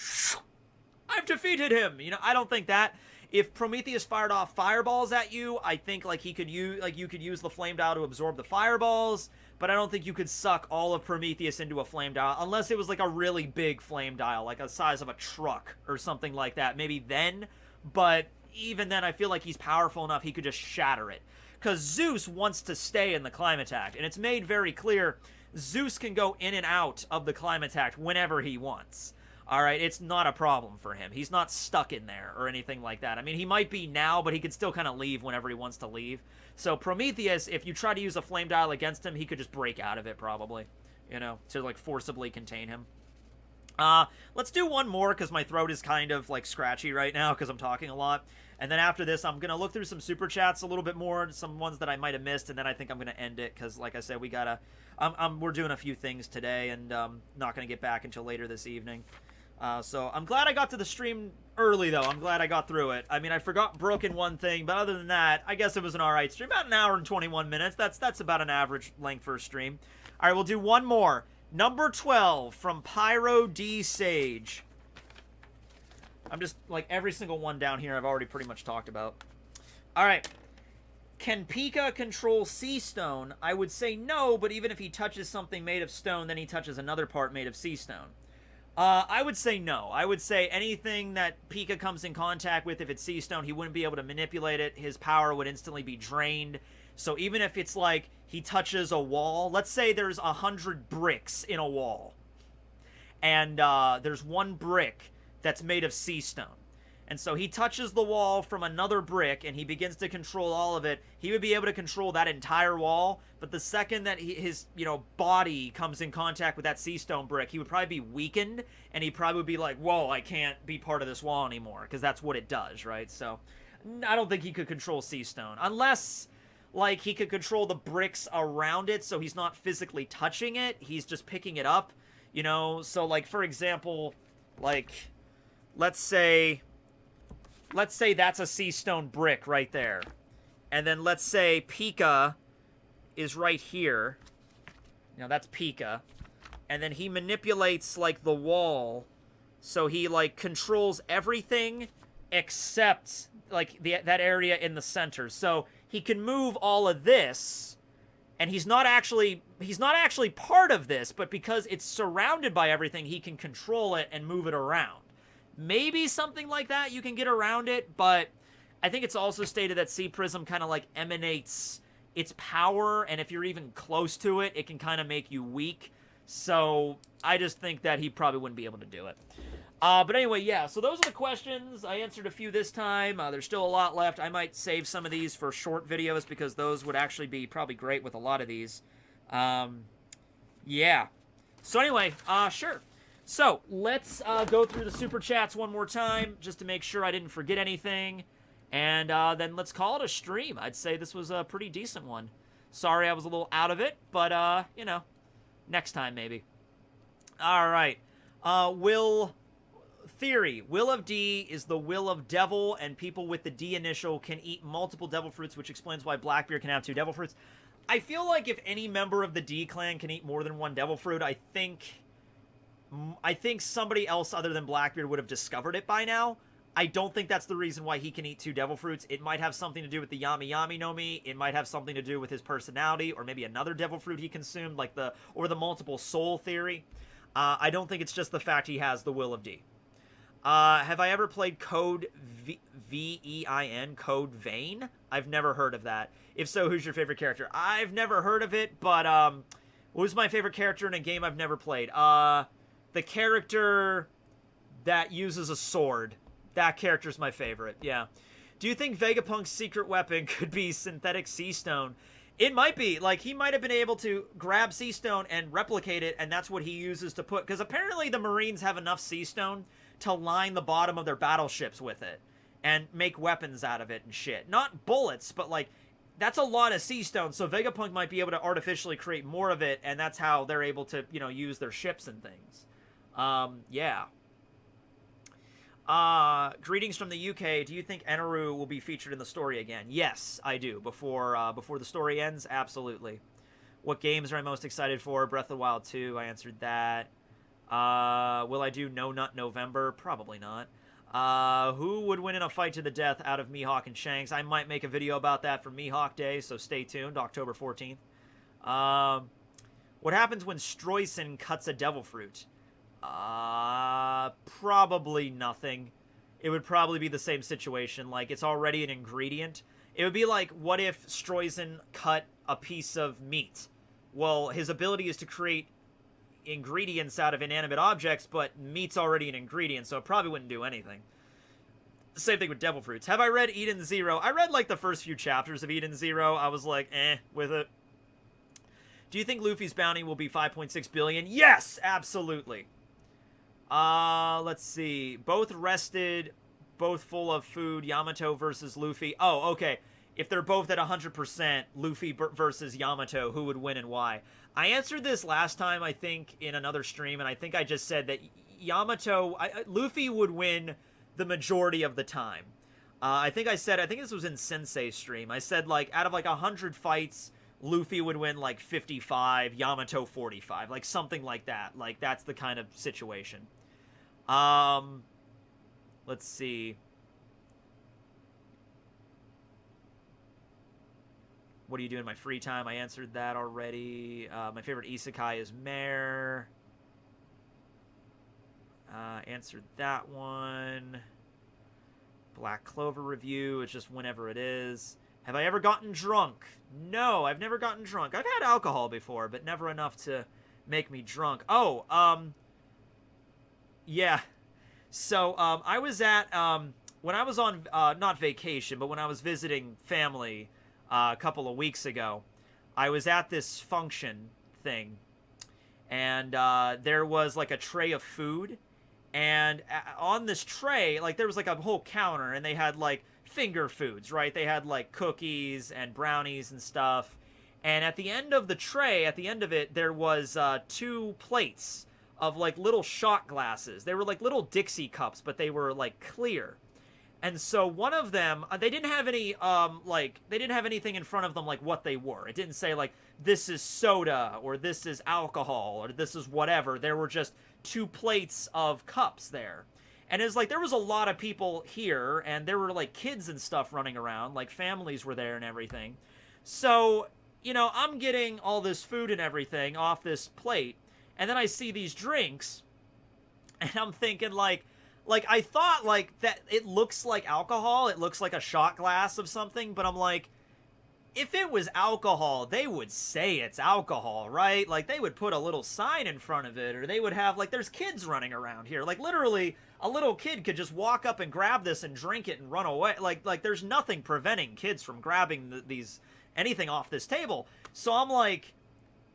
I've defeated him! You know, I don't think that. If Prometheus fired off fireballs at you, I think, like, you could use the Flame Dial to absorb the fireballs, but I don't think you could suck all of Prometheus into a Flame Dial, unless it was, like, a really big Flame Dial, like the size of a truck or something like that. Maybe then, but even then, I feel like he's powerful enough he could just shatter it. Because Zeus wants to stay in the Climattact, and it's made very clear Zeus can go in and out of the Climattact whenever he wants. All right, it's not a problem for him. He's not stuck in there or anything like that. I mean, he might be now, but he can still kind of leave whenever he wants to leave. So Prometheus, if you try to use a flame dial against him, he could just break out of it probably, you know, to like forcibly contain him. Let's do one more because my throat is kind of like scratchy right now because I'm talking a lot. And then after this, I'm going to look through some super chats a little bit more, some ones that I might have missed, and then I think I'm going to end it because, like I said, we gotta, we're doing a few things today and not going to get back until later this evening. So I'm glad I got to the stream early, though. I'm glad I got through it. I mean, I broken one thing, but other than that, I guess it was an alright stream. About an hour and 21 minutes. That's about an average length for a stream. Alright, we'll do one more. Number 12 from Pyro D Sage. I'm just, like, every single one down here I've already pretty much talked about. Alright. Can Pika control Sea Stone? I would say no, but even if he touches something made of stone, then he touches another part made of Sea Stone. I would say no. I would say anything that Pika comes in contact with, if it's Sea Stone, he wouldn't be able to manipulate it. His power would instantly be drained. So even if it's like he touches a wall, let's say there's 100 bricks in a wall, and there's one brick that's made of Sea Stone. And so he touches the wall from another brick, and he begins to control all of it. He would be able to control that entire wall, but the second that his, you know, body comes in contact with that Sea Stone brick, he would probably be weakened, and he probably would be like, whoa, I can't be part of this wall anymore, because that's what it does, right? So I don't think he could control Sea Stone, unless, like, he could control the bricks around it, so he's not physically touching it, he's just picking it up, you know? So, like, for example, like, let's say that's a Sea Stone brick right there. And then let's say Pika is right here. Now that's Pika. And then he manipulates, like, the wall. So he, like, controls everything except, like, that area in the center. So he can move all of this. And he's not actually part of this, but because it's surrounded by everything, he can control it and move it around. Maybe something like that, you can get around it, but I think it's also stated that Sea Prism kind of, like, emanates its power, and if you're even close to it, it can kind of make you weak. So I just think that he probably wouldn't be able to do it. But anyway, yeah, so those are the questions. I answered a few this time. There's still a lot left. I might save some of these for short videos because those would actually be probably great with a lot of these. Yeah. So anyway, sure. So, let's go through the Super Chats one more time, just to make sure I didn't forget anything. And then let's call it a stream. I'd say this was a pretty decent one. Sorry I was a little out of it, but, you know, next time maybe. Alright. Will of D is the will of devil, and people with the D initial can eat multiple devil fruits, which explains why Blackbeard can have 2 devil fruits. I feel like if any member of the D clan can eat more than 1 devil fruit, I think somebody else other than Blackbeard would have discovered it by now. I don't think that's the reason why he can eat 2 devil fruits. It might have something to do with the Yami Yami no Mi. It might have something to do with his personality, or maybe another devil fruit he consumed, like the multiple soul theory. I don't think it's just the fact he has the will of D. Have I ever played Code V-E-I-N, Code Vein? I've never heard of that. If so, who's your favorite character? I've never heard of it, but who's my favorite character in a game I've never played? The character that uses a sword. That character's my favorite, yeah. Do you think Vegapunk's secret weapon could be synthetic Sea Stone? It might be. Like, he might have been able to grab Sea Stone and replicate it, and that's what he uses to put... Because apparently the Marines have enough Sea Stone to line the bottom of their battleships with it and make weapons out of it and shit. Not bullets, but, like, that's a lot of Sea Stone, so Vegapunk might be able to artificially create more of it, and that's how they're able to, you know, use their ships and things. Yeah. Greetings from the UK. Do you think Eneru will be featured in the story again? Yes, I do. Before the story ends, absolutely. What games are I most excited for? Breath of the Wild 2, I answered that. Will I do No Nut November? Probably not. Who would win in a fight to the death out of Mihawk and Shanks? I might make a video about that for Mihawk Day, so stay tuned, October 14th. What happens when Stroyson cuts a devil fruit? Probably nothing. It would probably be the same situation. Like, it's already an ingredient. It would be like, what if Stroyson cut a piece of meat? Well, his ability is to create ingredients out of inanimate objects, but meat's already an ingredient, so it probably wouldn't do anything. Same thing with devil fruits. Have I read Eden Zero? I read, like, the first few chapters of Eden Zero. I was like, with it. Do you think Luffy's bounty will be 5.6 billion? Yes! Absolutely. Let's see. Both rested, both full of food. Yamato versus Luffy. Oh, okay. If they're both at 100%, Luffy versus Yamato, who would win and why? I answered this last time, I think, in another stream, and I think I just said that Luffy would win the majority of the time. I think this was in Sensei's stream. I said, like, out of, like, 100 fights, Luffy would win, like, 55, Yamato 45. Like, something like that. Like, that's the kind of situation. Let's see. What do you do in my free time? I answered that already. My favorite isekai is Mare. Answered that one. Black Clover review. It's just whenever it is. Have I ever gotten drunk? No, I've never gotten drunk. I've had alcohol before, but never enough to make me drunk. Oh, yeah. So, I was at, when I was on, not vacation, but when I was visiting family a couple of weeks ago, I was at this function thing, and there was, like, a tray of food, and on this tray, like, there was, like, a whole counter, and they had, like, finger foods, right? They had, like, cookies and brownies and stuff, and at the end of the tray, at the end of it, there was 2 plates of, like, little shot glasses. They were, like, little Dixie cups, but they were, like, clear. And so one of them, they didn't have any, they didn't have anything in front of them, like, what they were. It didn't say, like, this is soda, or this is alcohol, or this is whatever. There were just 2 plates of cups there. And it's like, there was a lot of people here, and there were, like, kids and stuff running around, like, families were there and everything. So, you know, I'm getting all this food and everything off this plate, and then I see these drinks, and I'm thinking, like, I thought, like, that it looks like alcohol, it looks like a shot glass of something, but I'm like, if it was alcohol, they would say it's alcohol, right? Like, they would put a little sign in front of it, or they would have, like, there's kids running around here. Like, literally, a little kid could just walk up and grab this and drink it and run away. Like there's nothing preventing kids from grabbing anything off this table. So I'm like,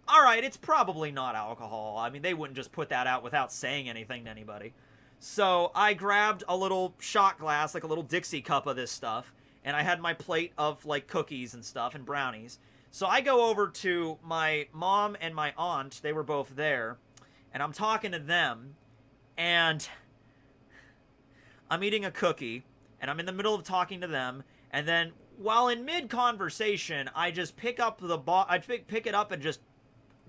all right, it's probably not alcohol. I mean, they wouldn't just put that out without saying anything to anybody. So I grabbed a little shot glass, like a little Dixie cup of this stuff, and I had my plate of, like, cookies and stuff and brownies. So I go over to my mom and my aunt. They were both there, and I'm talking to them, and I'm eating a cookie, and I'm in the middle of talking to them, and then while in mid-conversation, I just pick up pick it up and just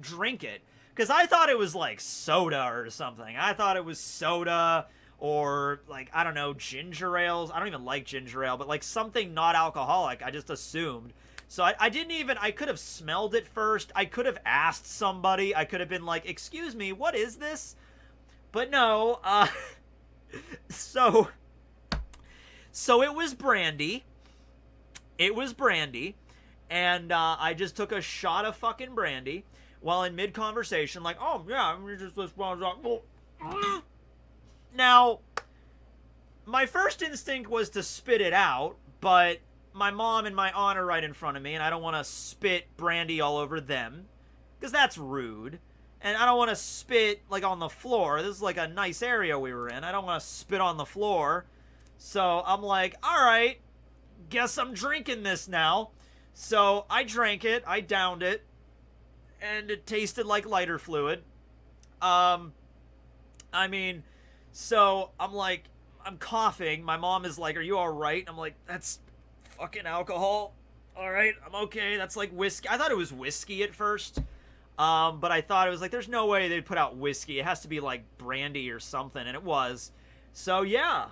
drink it. Because I thought it was, like, soda or something. I thought it was soda or, like, I don't know, ginger ales. I don't even like ginger ale, but, like, something not alcoholic. I just assumed. So I didn't even, I could have smelled it first. I could have asked somebody. I could have been like, excuse me, what is this? But no, so it was brandy. It was brandy. And I just took a shot of fucking brandy. While in mid-conversation, like, oh, yeah, now, my first instinct was to spit it out, but my mom and my aunt are right in front of me, and I don't want to spit brandy all over them, because that's rude, and I don't want to spit, like, on the floor. This is, like, a nice area we were in. I don't want to spit on the floor, so I'm like, all right, guess I'm drinking this now. So I drank it, I downed it, and it tasted like lighter fluid. I mean, so I'm like, I'm coughing. My mom is like, are you alright? I'm like, that's fucking alcohol. Alright, I'm okay. That's like whiskey. I thought it was whiskey at first. But I thought it was like, there's no way they'd put out whiskey. It has to be like brandy or something. And it was. So yeah.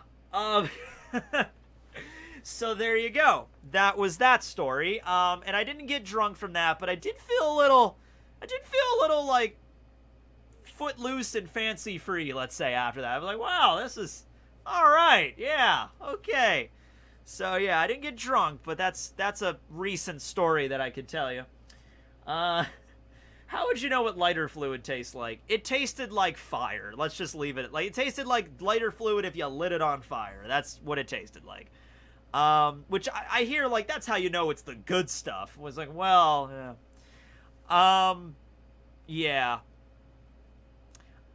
So there you go. That was that story. And I didn't get drunk from that, but I did feel a little, like, footloose and fancy-free, let's say, after that. I was like, wow, this is alright, yeah, okay. So, yeah, I didn't get drunk, but that's a recent story that I could tell you. How would you know what lighter fluid tastes like? It tasted like fire. Let's just leave it. Like, it tasted like lighter fluid if you lit it on fire. That's what it tasted like. Which I hear, like, that's how you know it's the good stuff. Was like, well, yeah. Yeah.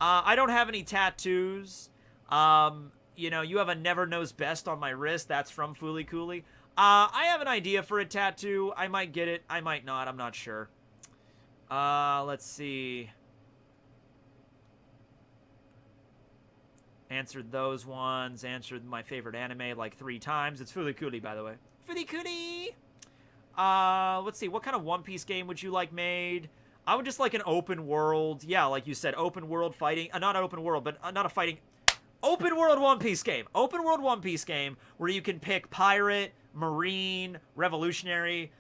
I don't have any tattoos. You know, you have a Never Knows Best on my wrist. That's from Fooly Cooly. I have an idea for a tattoo. I might get it. I might not. I'm not sure. Let's see. Answered those ones. Answered my favorite anime like 3 times. It's Fooly Cooly, by the way. Fooly Cooly! Let's see. What kind of One Piece game would you like made? I would just like an open world. Yeah, like you said, open world fighting. Not open world, but not a fighting. Open world One Piece game. Open world One Piece game where you can pick pirate, marine, revolutionary.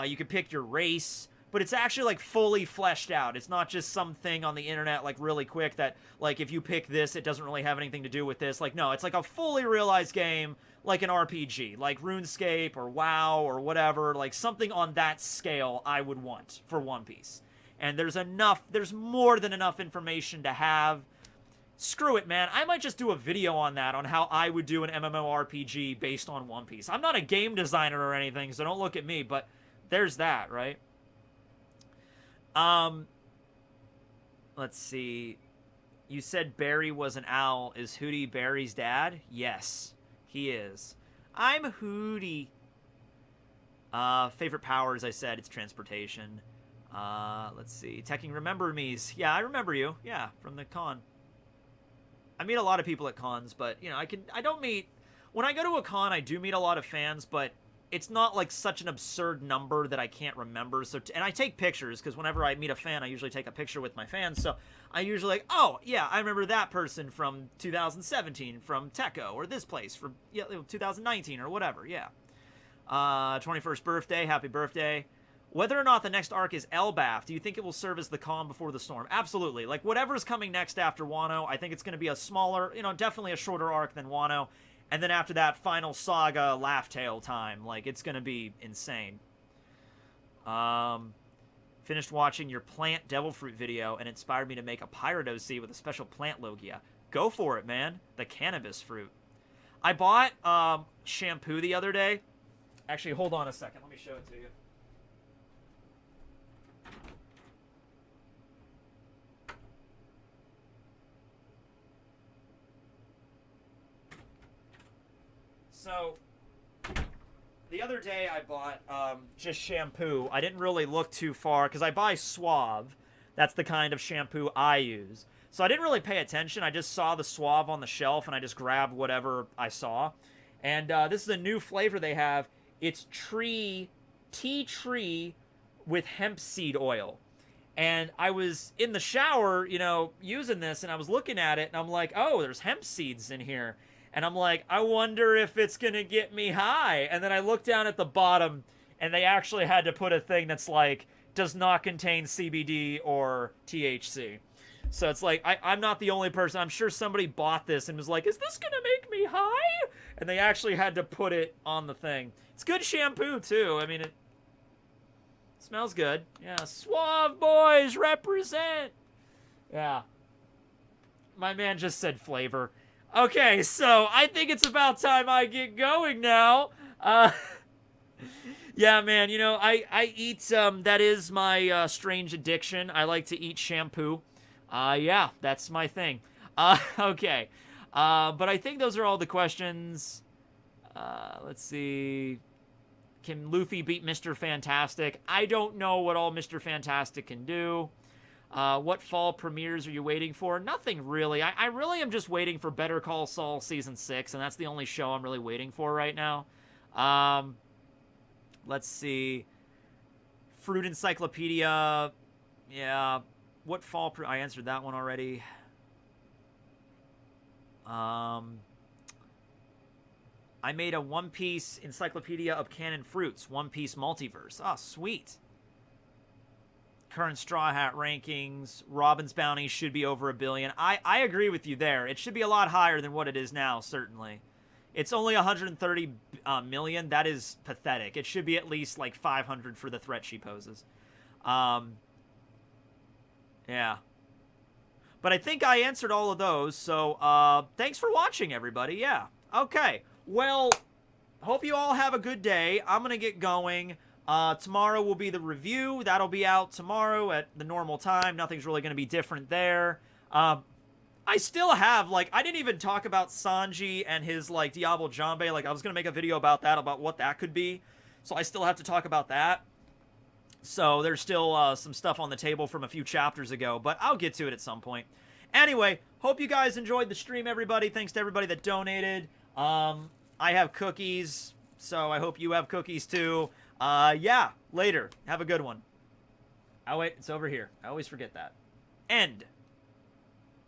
You can pick your race. But it's actually, like, fully fleshed out. It's not just something on the internet, like, really quick that, like, if you pick this, it doesn't really have anything to do with this. Like, no, it's like a fully realized game, like an RPG. Like RuneScape or WoW or whatever. Like, something on that scale I would want for One Piece. And there's more than enough information to have. Screw it, man. I might just do a video on that, on how I would do an MMORPG based on One Piece. I'm not a game designer or anything, so don't look at me, but there's that, right? Let's see. You said Barry was an owl. Is Hootie Barry's dad? Yes, he is. I'm Hootie. Favorite power, as I said, it's transportation. Let's see. Tekking Remember Me's. Yeah, I remember you. Yeah, from the con. I meet a lot of people at cons, but, you know, I don't meet... When I go to a con, I do meet a lot of fans, but it's not, like, such an absurd number that I can't remember. So, and I take pictures, because whenever I meet a fan, I usually take a picture with my fans. So I usually like, oh, yeah, I remember that person from 2017, from Techo, or this place, from 2019, or whatever, yeah. 21st birthday, happy birthday. Whether or not the next arc is Elbaf, do you think it will serve as the calm before the storm? Absolutely. Like, whatever's coming next after Wano, I think it's going to be a smaller, you know, definitely a shorter arc than Wano. And then after that, final saga, Laugh Tale time. Like, it's going to be insane. Finished watching your plant devil fruit video and inspired me to make a pirate OC with a special plant logia. Go for it, man. The cannabis fruit. I bought shampoo the other day. Actually, hold on a second. Let me show it to you. So, the other day I bought just shampoo. I didn't really look too far because I buy Suave. That's the kind of shampoo I use. So I didn't really pay attention. I just saw the Suave on the shelf and I just grabbed whatever I saw. And this is a new flavor they have. It's tea tree with hemp seed oil. And I was in the shower, you know, using this, and I was looking at it, and I'm like, oh, there's hemp seeds in here. And I'm like, I wonder if it's going to get me high. And then I look down at the bottom, and they actually had to put a thing that's like, does not contain CBD or THC. So it's like, I'm not the only person. I'm sure somebody bought this and was like, is this going to make me high? And they actually had to put it on the thing. It's good shampoo, too. I mean, it smells good. Yeah, Suave boys represent. Yeah. My man just said flavor. Okay, so I think it's about time I get going now. Yeah, man, you know, I eat, that is my strange addiction. I like to eat shampoo. Yeah, that's my thing. Okay. But I think those are all the questions. Let's see. Can Luffy beat Mr. Fantastic? I don't know what all Mr. Fantastic can do. What fall premieres are you waiting for? Nothing really. I really am just waiting for Better Call Saul Season 6, and that's the only show I'm really waiting for right now. Let's see. Fruit Encyclopedia. Yeah. What fall... I answered that one already. I made a One Piece Encyclopedia of Canon Fruits. One Piece Multiverse. Oh, sweet. Current Straw Hat rankings. Robin's Bounty should be over 1 billion. I agree with you there. It should be a lot higher than what it is now, certainly. It's only 130 million. That is pathetic. It should be at least like 500 for the threat she poses. Yeah. But I think I answered all of those, so thanks for watching, everybody. Yeah. Okay. Well, hope you all have a good day. I'm going to get going. Tomorrow will be the review. That'll be out tomorrow at the normal time. Nothing's really going to be different there. I still have, like, I didn't even talk about Sanji and his, like, Diablo Jambe. Like, I was going to make a video about that, about what that could be. So I still have to talk about that. So there's still some stuff on the table from a few chapters ago, but I'll get to it at some point. Anyway, hope you guys enjoyed the stream, everybody. Thanks to everybody that donated. I have cookies, so I hope you have cookies too. Yeah, later. Have a good one. Oh, wait, it's over here. I always forget that. End.